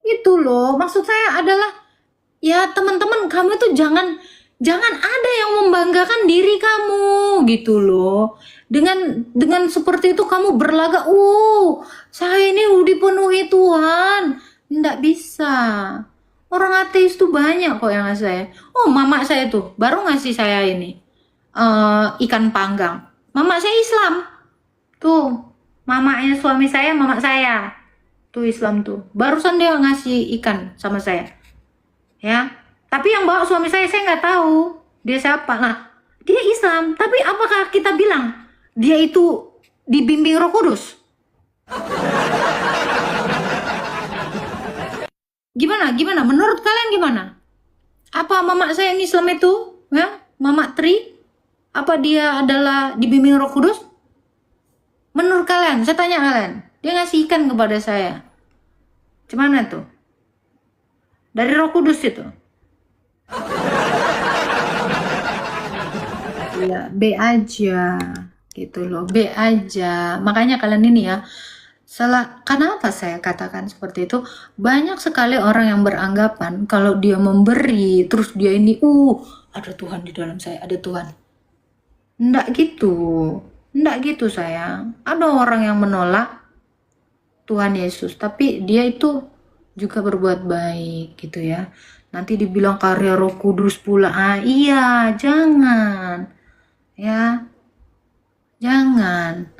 Itu loh, maksud saya adalah, ya teman-teman, kamu tuh jangan ada yang membanggakan diri kamu gitu loh. Dengan seperti itu kamu berlagak, saya ini dipenuhi Tuhan. Nggak bisa. Orang ateis tuh banyak kok yang ngasih saya. Mama saya tuh baru ngasih saya ini ikan panggang. Mama saya Islam. Tuh, mamanya suami saya, mama saya. Tuh Islam tuh. Barusan dia ngasih ikan sama saya. Ya. Tapi yang bawa suami saya nggak tahu. Dia siapa. Nah, dia Islam. Tapi apakah kita bilang dia itu dibimbing Roh Kudus? Gimana? Menurut kalian gimana? Apa mama saya yang Islam itu? Ya? Mama Tri? Apa dia adalah dibimbing Roh Kudus? Menurut kalian, saya tanya kalian. Dia ngasih ikan kepada saya. Gimana tuh? Dari Roh Kudus itu. Ya, B aja. Gitu loh, B aja. Makanya kalian ini ya, kenapa saya katakan seperti itu? Banyak sekali orang yang beranggapan kalau dia memberi, terus dia ini, ada Tuhan di dalam saya, ada Tuhan. Nggak gitu sayang. Ada orang yang menolak Tuhan Yesus, tapi dia itu juga berbuat baik gitu ya. Nanti dibilang karya Roh Kudus pula. Iya, jangan. Ya, jangan.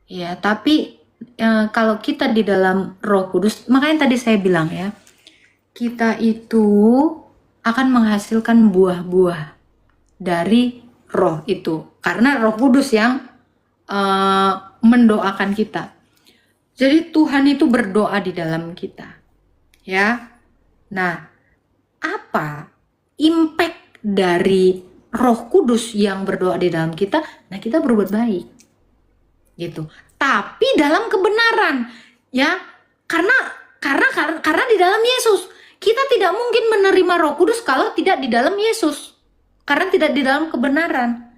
Ya, tapi kalau kita di dalam Roh Kudus, makanya tadi saya bilang ya, kita itu akan menghasilkan buah-buah dari Roh itu, karena Roh Kudus yang mendoakan kita. Jadi Tuhan itu berdoa di dalam kita, ya. Nah, apa impact dari Roh Kudus yang berdoa di dalam kita? Nah, kita berbuat baik. Gitu. Tapi dalam kebenaran, ya, karena di dalam Yesus. Kita tidak mungkin menerima Roh Kudus kalau tidak di dalam Yesus, karena tidak di dalam kebenaran.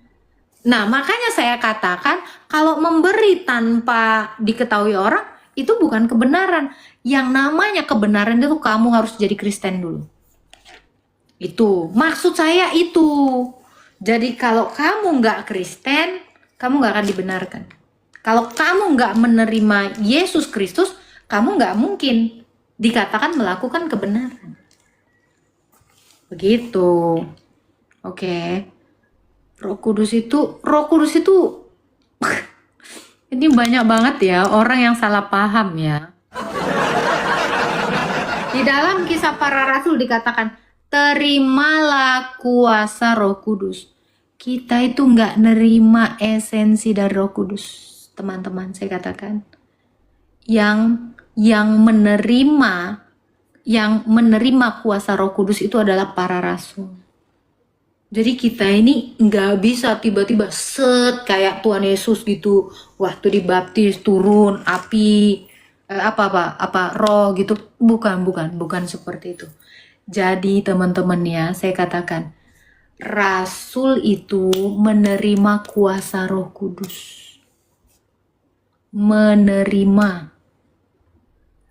Nah, makanya saya katakan kalau memberi tanpa diketahui orang itu bukan kebenaran. Yang namanya kebenaran itu kamu harus jadi Kristen dulu. Itu maksud saya itu. Jadi kalau kamu nggak Kristen, kamu nggak akan dibenarkan. Kalau kamu nggak menerima Yesus Kristus, kamu nggak mungkin dikatakan melakukan kebenaran. Begitu. Oke. Roh Kudus itu ini banyak banget ya orang yang salah paham ya. Di dalam Kisah Para Rasul dikatakan, terimalah kuasa Roh Kudus. Kita itu nggak nerima esensi dari Roh Kudus, teman-teman. Saya katakan, yang yang menerima kuasa Roh Kudus itu adalah para rasul. Jadi kita ini nggak bisa tiba-tiba kayak Tuhan Yesus gitu, waktu dibaptis turun api, roh gitu. Bukan seperti itu. Jadi teman-teman ya, saya katakan rasul itu menerima kuasa Roh Kudus. Menerima.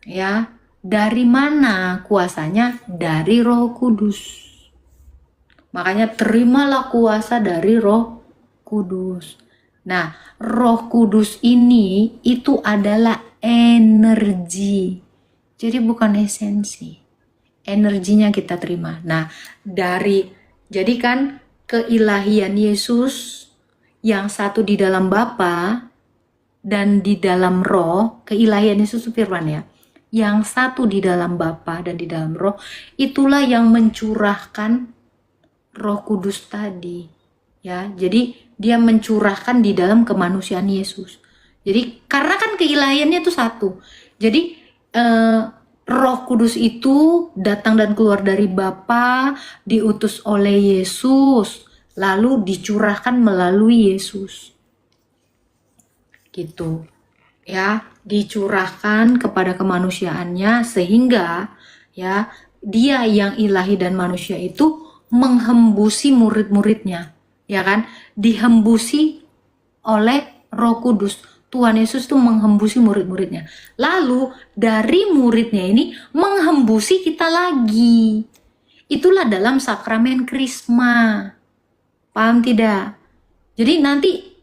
Ya, dari mana kuasanya? Dari Roh Kudus. Makanya terimalah kuasa dari Roh Kudus. Nah, Roh Kudus ini itu adalah energi. Jadi bukan esensi. Energinya kita terima. Nah, jadi kan keilahian Yesus yang satu di dalam Bapa dan di dalam Roh, keilahian Yesus firman ya. Yang satu di dalam Bapa dan di dalam Roh, itulah yang mencurahkan Roh Kudus tadi. Ya, jadi dia mencurahkan di dalam kemanusiaan Yesus. Jadi karena kan keilahiannya itu satu. Jadi Roh Kudus itu datang dan keluar dari Bapa, diutus oleh Yesus, lalu dicurahkan melalui Yesus. Gitu. Ya, dicurahkan kepada kemanusiaannya sehingga ya dia yang ilahi dan manusia itu menghembusi murid-muridnya, ya kan? Dihembusi oleh Roh Kudus. Tuhan Yesus itu menghembusi murid-muridnya. Lalu dari muridnya ini menghembusi kita lagi. Itulah dalam sakramen Krisma. Paham tidak? Jadi nanti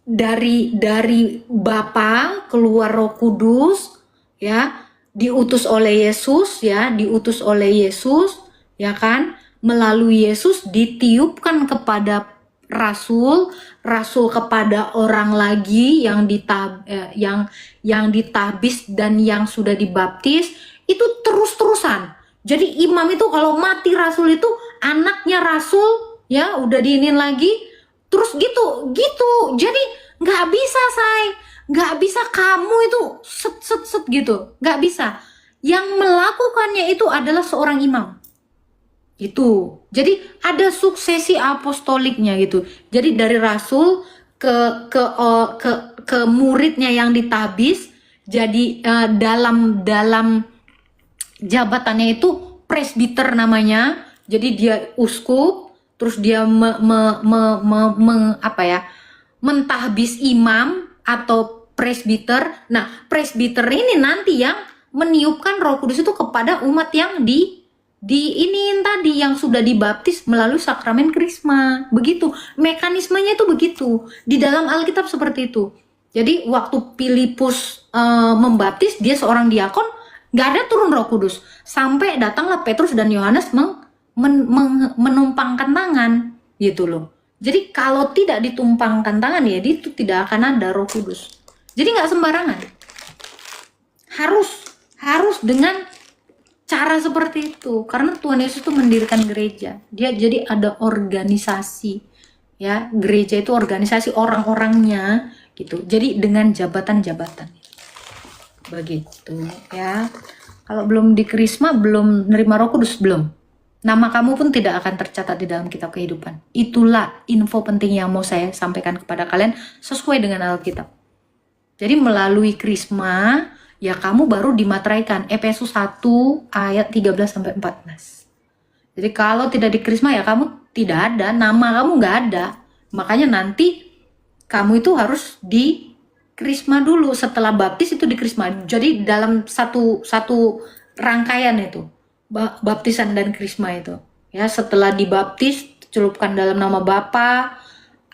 dari Bapa keluar Roh Kudus, ya, diutus oleh Yesus, ya kan, melalui Yesus ditiupkan kepada rasul kepada orang lagi yang ditabis dan yang sudah dibaptis, itu terus-terusan. Jadi imam itu kalau mati rasul itu anaknya rasul, ya udah diinin lagi, terus gitu. Jadi nggak bisa kamu itu set gitu, nggak bisa. Yang melakukannya itu adalah seorang imam. Itu. Jadi ada suksesi apostoliknya gitu. Jadi dari rasul ke muridnya yang ditabis, jadi dalam jabatannya itu presbiter namanya. Jadi dia uskup, terus dia mentahbis imam atau presbiter. Nah, presbiter ini nanti yang meniupkan Roh Kudus itu kepada umat yang yang sudah dibaptis melalui sakramen Krisma. Begitu mekanismenya, itu begitu di dalam Alkitab seperti itu. Jadi waktu Filipus membaptis, dia seorang diakon, nggak ada turun Roh Kudus sampai datanglah Petrus dan Yohanes menumpangkan tangan gitu loh. Jadi kalau tidak ditumpangkan tangan ya itu tidak akan ada Roh Kudus. Jadi nggak sembarangan, harus dengan cara seperti itu, karena Tuhan Yesus itu mendirikan gereja. Dia jadi ada organisasi, ya, gereja itu organisasi orang-orangnya gitu. Jadi dengan jabatan-jabatan begitu ya. Kalau belum di Krisma, belum nerima Roh Kudus, belum, nama kamu pun tidak akan tercatat di dalam kitab kehidupan. Itulah info penting yang mau saya sampaikan kepada kalian sesuai dengan Alkitab. Jadi melalui Krisma ya kamu baru dimateraikan. Efesus 1 ayat 13-14. Jadi kalau tidak di Krisma ya kamu tidak ada, nama kamu nggak ada. Makanya nanti kamu itu harus di Krisma dulu, setelah baptis itu di Krisma. Jadi dalam satu rangkaian itu, baptisan dan Krisma itu. Ya, setelah dibaptis celupkan dalam nama Bapa,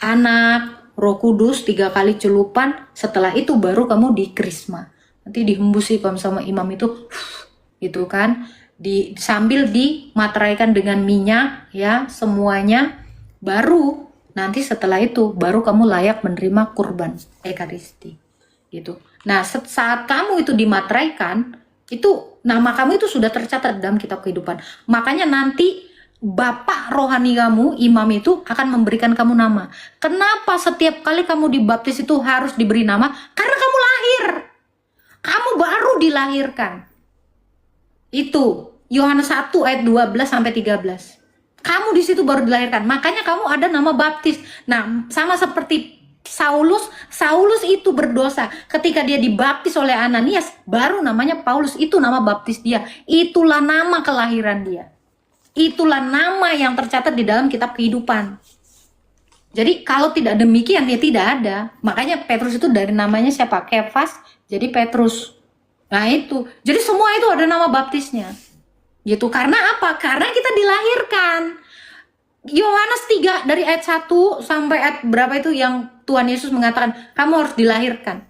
Anak, Roh Kudus, 3 kali celupan. Setelah itu baru kamu di Krisma. Nanti dihembusi sama imam itu, gitu kan, sambil dimateraikan dengan minyak, ya, semuanya. Baru nanti setelah itu baru kamu layak menerima kurban Ekaristi, gitu. Nah, saat kamu itu dimateraikan, itu nama kamu itu sudah tercatat dalam kitab kehidupan. Makanya nanti Bapak rohani kamu, imam itu akan memberikan kamu nama. Kenapa setiap kali kamu dibaptis itu harus diberi nama? Karena kamu lahir. Kamu baru dilahirkan. Itu Yohanes 1 ayat 12 sampai 13. Kamu di situ baru dilahirkan. Makanya kamu ada nama baptis. Nah, sama seperti Saulus itu berdosa. Ketika dia dibaptis oleh Ananias, baru namanya Paulus. Itu nama baptis dia. Itulah nama kelahiran dia. Itulah nama yang tercatat di dalam kitab kehidupan. Jadi kalau tidak demikian, ya tidak ada. Makanya Petrus itu dari namanya siapa? Kefas, jadi Petrus. Nah itu. Jadi semua itu ada nama baptisnya. Gitu. Karena apa? Karena kita dilahirkan. Yohanes 3 dari ayat 1 sampai ayat berapa itu yang Tuhan Yesus mengatakan kamu harus dilahirkan.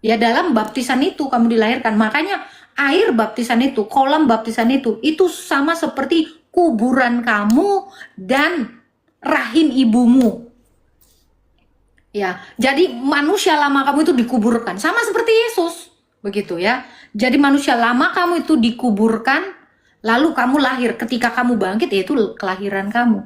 Ya dalam baptisan itu kamu dilahirkan. Makanya air baptisan itu, kolam baptisan itu sama seperti kuburan kamu dan rahim ibumu. Ya, jadi manusia lama kamu itu dikuburkan sama seperti Yesus. Begitu ya. Jadi manusia lama kamu itu dikuburkan, lalu kamu lahir. Ketika kamu bangkit, yaitu kelahiran kamu.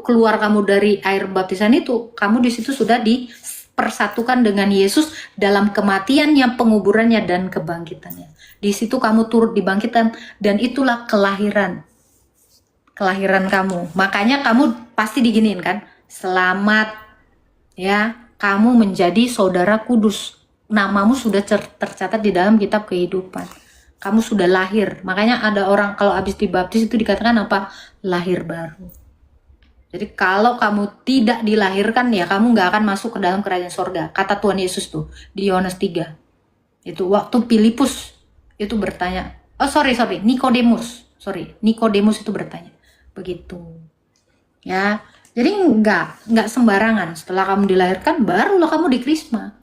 Keluar kamu dari air baptisan itu, kamu di situ sudah dipersatukan dengan Yesus dalam kematiannya, penguburannya, dan kebangkitannya. Di situ kamu turut dibangkitkan, dan itulah kelahiran kamu. Makanya kamu pasti diginiin kan, selamat ya, kamu menjadi saudara kudus. Namamu sudah tercatat di dalam kitab kehidupan. Kamu sudah lahir. Makanya ada orang kalau habis dibaptis itu dikatakan apa? Lahir baru. Jadi kalau kamu tidak dilahirkan, ya kamu nggak akan masuk ke dalam kerajaan sorga. Kata Tuhan Yesus tuh di Yohanes 3. Itu waktu Filipus itu bertanya. Nikodemus itu bertanya. Begitu. Ya. Jadi nggak sembarangan. Setelah kamu dilahirkan, barulah kamu dikrisma.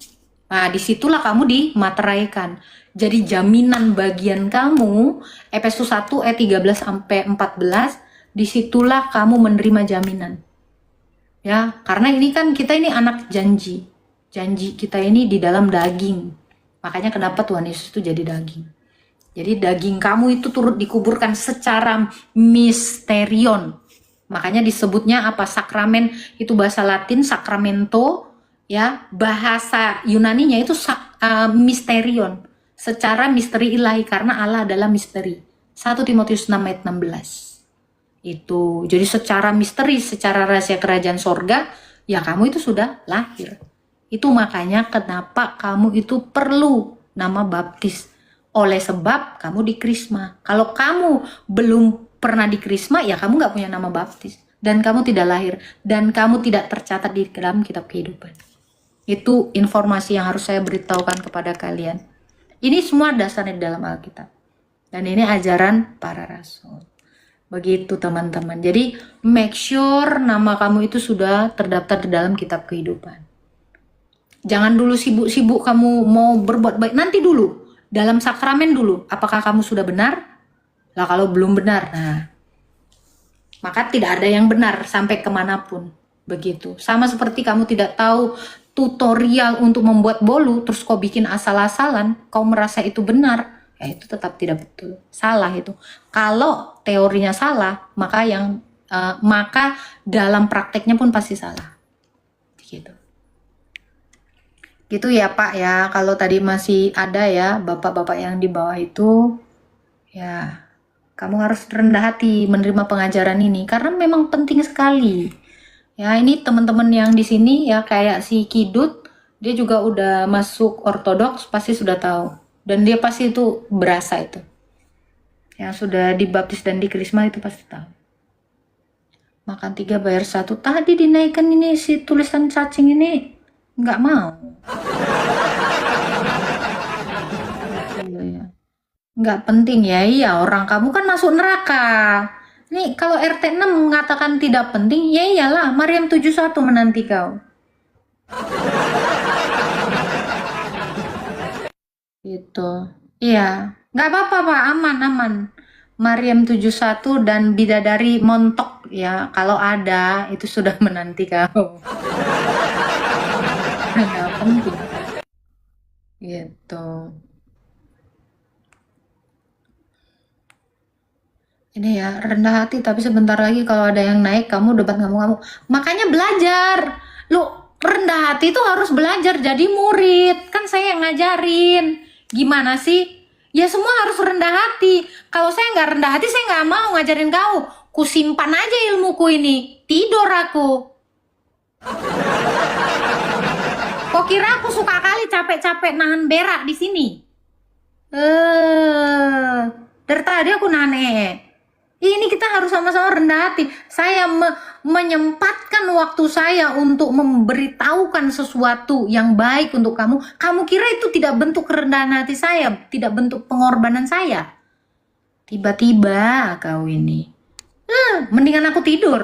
Nah, disitulah kamu dimateraikan. Jadi jaminan bagian kamu, Efesus 1 ayat 13 sampai 14, disitulah kamu menerima jaminan. Ya, karena ini kan kita ini anak janji. Janji kita ini di dalam daging. Makanya kenapa Tuhan Yesus itu jadi daging. Jadi daging kamu itu turut dikuburkan secara misterion. Makanya disebutnya apa? Sakramen, itu bahasa Latin, sakramento, ya. Bahasa Yunaninya itu misterion, secara misteri ilahi, karena Allah adalah misteri. 1 Timotius 6 ayat 16. Itu. Jadi secara misteri, secara rahasia kerajaan sorga, ya kamu itu sudah lahir. Itu makanya kenapa kamu itu perlu nama baptis. Oleh sebab kamu dikrisma. Kalau kamu belum pernah dikrisma, ya kamu nggak punya nama baptis. Dan kamu tidak lahir. Dan kamu tidak tercatat di dalam kitab kehidupan. Itu informasi yang harus saya beritahukan kepada kalian. Ini semua dasarnya di dalam Alkitab. Dan ini ajaran para rasul. Begitu teman-teman. Jadi make sure nama kamu itu sudah terdaftar di dalam kitab kehidupan. Jangan dulu sibuk-sibuk kamu mau berbuat baik. Nanti dulu. Dalam sakramen dulu. Apakah kamu sudah benar? Lah kalau belum benar, nah maka tidak ada yang benar sampai kemanapun. Begitu. Sama seperti kamu tidak tahu tutorial untuk membuat bolu, terus kau bikin asal-asalan, kau merasa itu benar, ya itu tetap tidak betul. Salah itu. Kalau teorinya salah, maka dalam prakteknya pun pasti salah. Gitu. Gitu ya Pak ya. Kalau tadi masih ada ya bapak-bapak yang di bawah itu, ya kamu harus rendah hati menerima pengajaran ini karena memang penting sekali. Ya, ini teman-teman yang di sini ya kayak si Kidut, dia juga udah masuk ortodoks, pasti sudah tahu. Dan dia pasti itu berasa itu. Yang sudah dibaptis dan dikrisma itu pasti tahu. Makan 3 bayar 1. Tadi dinaikkan ini si tulisan cacing ini nggak mau. Nggak penting ya, iya orang kamu kan masuk neraka. Nih kalau RT 6 mengatakan tidak penting, ya iyalah Maryam 71 menanti kau. Gitu. Iya, nggak apa-apa Pak, aman. Maryam 71 dan bidadari montok ya, kalau ada itu sudah menanti kau. Nggak penting. Gitu. Ini ya, rendah hati tapi sebentar lagi kalau ada yang naik kamu debat ngamuk-ngamuk. Makanya belajar. Lu rendah hati itu harus belajar jadi murid. Kan saya yang ngajarin. Gimana sih? Ya semua harus rendah hati. Kalau saya nggak rendah hati, saya nggak mau ngajarin kau. Kusimpan aja ilmuku ini. Tidur aku. Kok kira aku suka kali capek-capek nahan berak di sini? Dari tadi aku nahan Ini kita harus sama-sama rendah hati. Saya menyempatkan waktu saya untuk memberitahukan sesuatu yang baik untuk kamu. Kamu kira itu tidak bentuk kerendahan hati saya, tidak bentuk pengorbanan saya? Tiba-tiba kau ini. Mendingan aku tidur.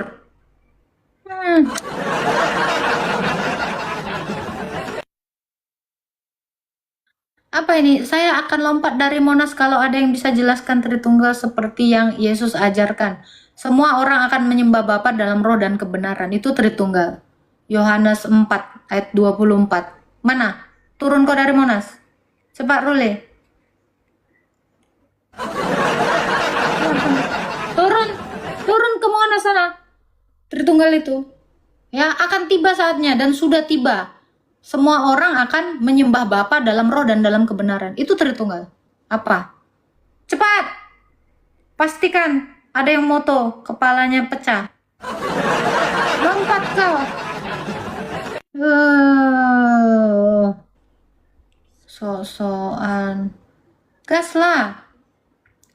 Apa ini? Saya akan lompat dari Monas kalau ada yang bisa jelaskan Tritunggal seperti yang Yesus ajarkan. Semua orang akan menyembah Bapa dalam roh dan kebenaran. Itu Tritunggal. Yohanes 4 ayat 24. Mana? Turun kau dari Monas. Cepat Rule. Turun. Turun ke Monas sana. Tritunggal itu. Ya, akan tiba saatnya dan sudah tiba. Semua orang akan menyembah Bapa dalam roh dan dalam kebenaran. Itu Tritunggal. Apa? Cepat! Pastikan ada yang moto, kepalanya pecah. Lompat kau. So-soan. Gas lah.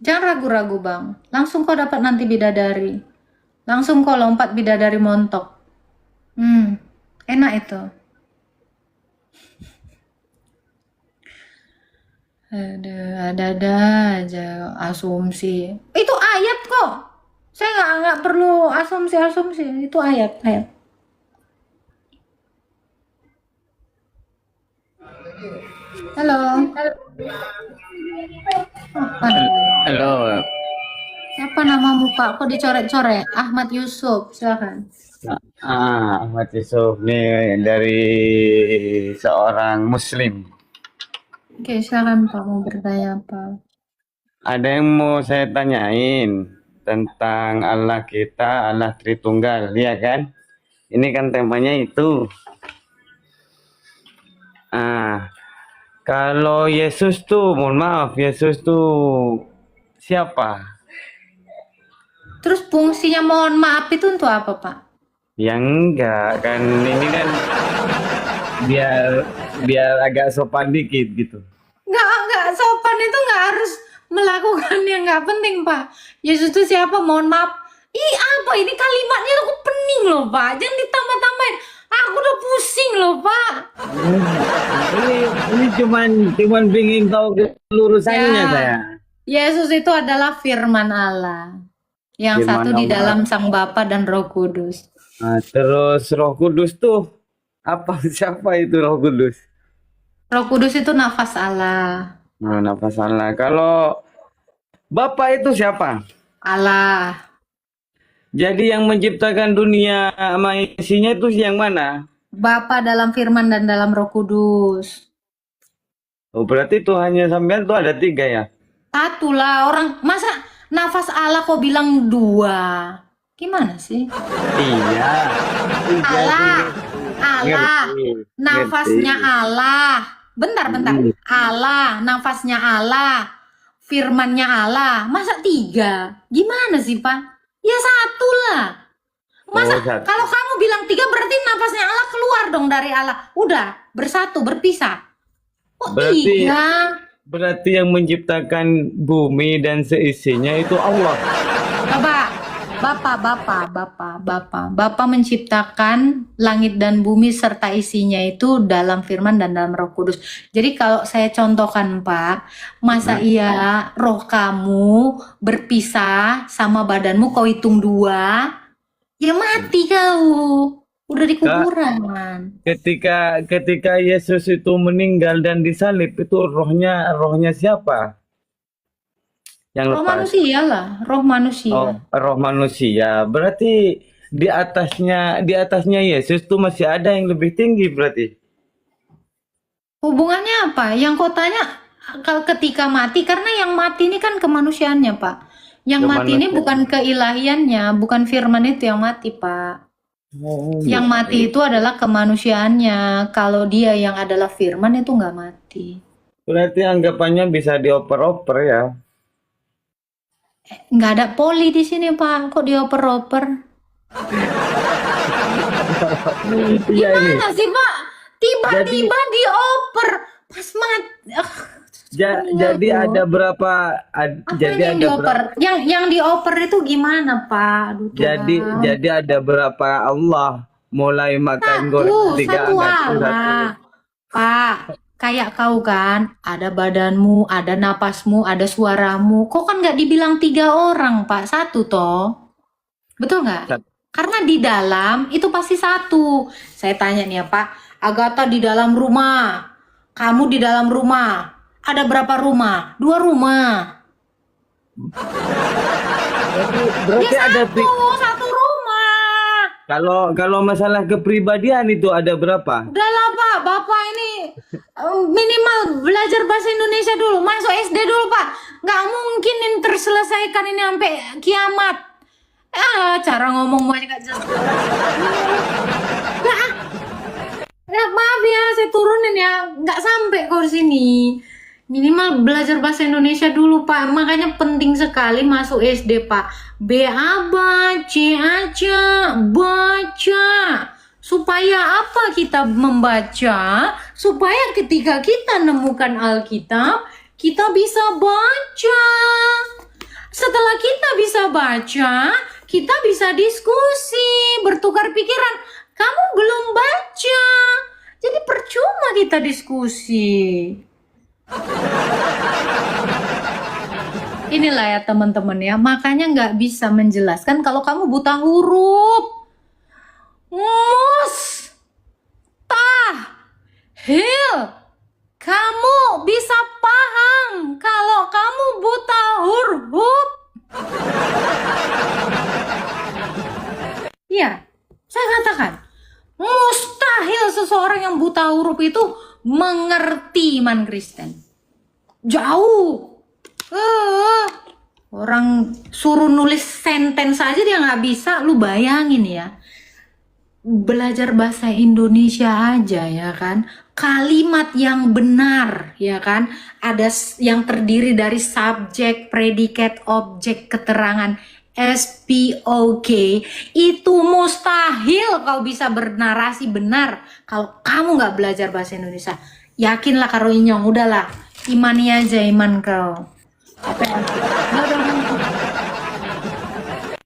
Jangan ragu-ragu bang. Langsung kau dapat nanti bidadari. Langsung kau lompat bidadari montok. Enak itu. Ada aja asumsi. Itu ayat kok. Saya nggak perlu asumsi. Itu ayat. Halo. Halo. Siapa namamu Pak? Kok dicoret-coret? Ahmad Yusuf, silakan. Ahmad Yusuf nih dari seorang Muslim. Oke, silakan Pak, mau bertanya apa? Ada yang mau saya tanyain tentang Allah kita, Allah Tritunggal, ya kan? Ini kan temanya itu. Kalau Yesus tuh, mohon maaf, Yesus tuh siapa? Terus fungsinya mohon maaf itu untuk apa Pak? Yang enggak, kan ini kan biar agak sopan dikit gitu. Nggak sopan itu nggak harus melakukan yang nggak penting Pak. Yesus itu siapa? Mohon maaf. Apa ini kalimatnya tuh pening loh Pak. Jangan ditambah-tambahin. Aku udah pusing loh Pak. Ini cuman pingin tahu kelurusannya saya. Yesus itu adalah firman Allah. Yang Firman satu di Allah. dalam Sang Bapa dan Roh Kudus. Terus Roh Kudus tuh apa? Siapa itu Roh Kudus? Roh Kudus itu nafas Allah. Nafas Allah. Kalau Bapa itu siapa? Allah. Jadi yang menciptakan dunia sama isinya itu yang mana? Bapa dalam firman dan dalam Roh Kudus. Oh, berarti Tuhannya sampean tuh ada 3 ya? Satu lah orang. Masa nafas Allah kok bilang 2? Gimana sih? Iya. Allah. Nafasnya Allah. Bentar. Allah, nafasnya Allah. Firmannya Allah. Masa 3? Gimana sih, Pak? Ya 1 lah. Masa satu. kalau kamu bilang 3 berarti nafasnya Allah keluar dong dari Allah. Udah, bersatu, berpisah. Kok Berarti- 3? Berarti yang menciptakan bumi dan seisinya itu Allah. Bapak menciptakan langit dan bumi serta isinya itu dalam firman dan dalam Roh Kudus. Jadi kalau saya contohkan Pak, masa iya roh kamu berpisah sama badanmu kau hitung 2, ya mati kau. Udah di kuburan. Ketika Yesus itu meninggal dan disalib itu rohnya siapa? Yang Roh lepas. manusia lah, roh manusia. Oh, roh manusia. Berarti di atasnya Yesus tuh masih ada yang lebih tinggi berarti. Hubungannya apa? Yang kau tanya kalau ketika mati, karena yang mati ini kan kemanusiaannya, Pak. Yang mati ini bukan keilahiannya, bukan firman itu yang mati, Pak. Yang mati itu adalah kemanusiaannya. Kalau dia yang adalah firman itu nggak mati. Berarti anggapannya bisa dioper-oper ya. Nggak ada poli di sini, Pak. Kok dioper-oper? Iya ini. Gimana sih, Pak? Tiba-tiba dioper. Pas mati. Jadi ada berapa? Apa Jadi ini yang ada dioper? Yang dioper itu gimana, Pak? Aduh, Tuhan. jadi ada berapa Allah? Mulai makan goreng tiga Satu angkat Allah. Pak, kayak kau kan, ada badanmu, ada napasmu, ada suaramu. Kok kan nggak dibilang 3 orang, Pak? 1 toh. Betul nggak? Satu. Karena di dalam itu pasti 1. Saya tanya nih ya, Pak. Agatha di dalam rumah. Kamu di dalam rumah. Ada berapa rumah? 2 rumah. Berarti Ya ada 1 rumah. kalau masalah kepribadian itu ada berapa? Udahlah Pak, Bapak ini minimal belajar bahasa Indonesia dulu, masuk SD dulu Pak. Nggak mungkin ini terselesaikan ini sampai kiamat. Cara ngomong aja nggak jelas. Maaf ya, saya turunin ya, nggak sampai kok di sini. Minimal belajar bahasa Indonesia dulu Pak, makanya penting sekali masuk SD Pak. B A C aja, baca. Supaya apa kita membaca? Supaya ketika kita nemukan Alkitab, kita bisa baca. Setelah kita bisa baca, kita bisa diskusi, bertukar pikiran. Kamu belum baca, jadi percuma kita diskusi. Inilah ya teman-teman ya, makanya nggak bisa menjelaskan kalau kamu buta huruf. Mustahil kamu bisa paham kalau kamu buta huruf. Iya, saya katakan mustahil seseorang yang buta huruf itu mengerti iman Kristen. Jauh. Orang suruh nulis sentence aja dia nggak bisa, lu bayangin ya. Belajar bahasa Indonesia aja ya kan, kalimat yang benar ya kan, ada yang terdiri dari subjek, predikat, objek, keterangan, SPOK, itu mustahil kau bisa bernarasi benar kalau kamu nggak belajar bahasa Indonesia. Yakinlah karo inyong, udahlah imani aja iman kau.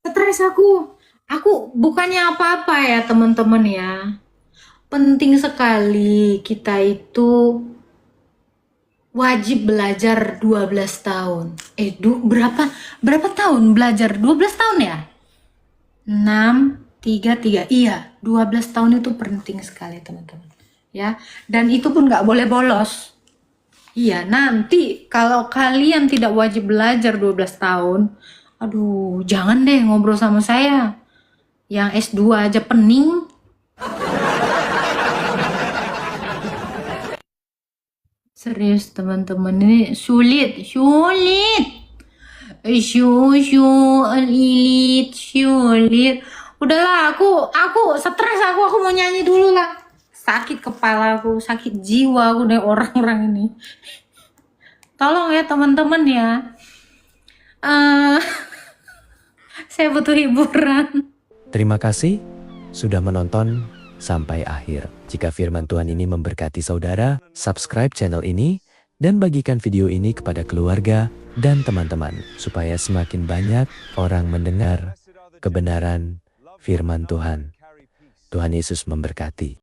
Stres aku bukannya apa-apa ya teman-teman ya. Penting sekali kita itu wajib belajar 12 tahun. Berapa tahun belajar? 12 tahun ya? 6, 3, 3. Iya, 12 tahun itu penting sekali teman-teman. Ya, dan itu pun nggak boleh bolos. Iya, nanti kalau kalian tidak wajib belajar 12 tahun, aduh, jangan deh ngobrol sama saya. Yang S2 aja pening. Serius teman-teman, ini sulit. Sulit. Udahlah, aku stres, aku mau nyanyi dulu lah. Sakit kepala aku, sakit jiwa aku deh orang-orang ini. Tolong ya teman-teman ya. Saya butuh hiburan. Terima kasih sudah menonton sampai akhir. Jika firman Tuhan ini memberkati saudara, subscribe channel ini dan bagikan video ini kepada keluarga dan teman-teman supaya semakin banyak orang mendengar kebenaran firman Tuhan. Tuhan Yesus memberkati.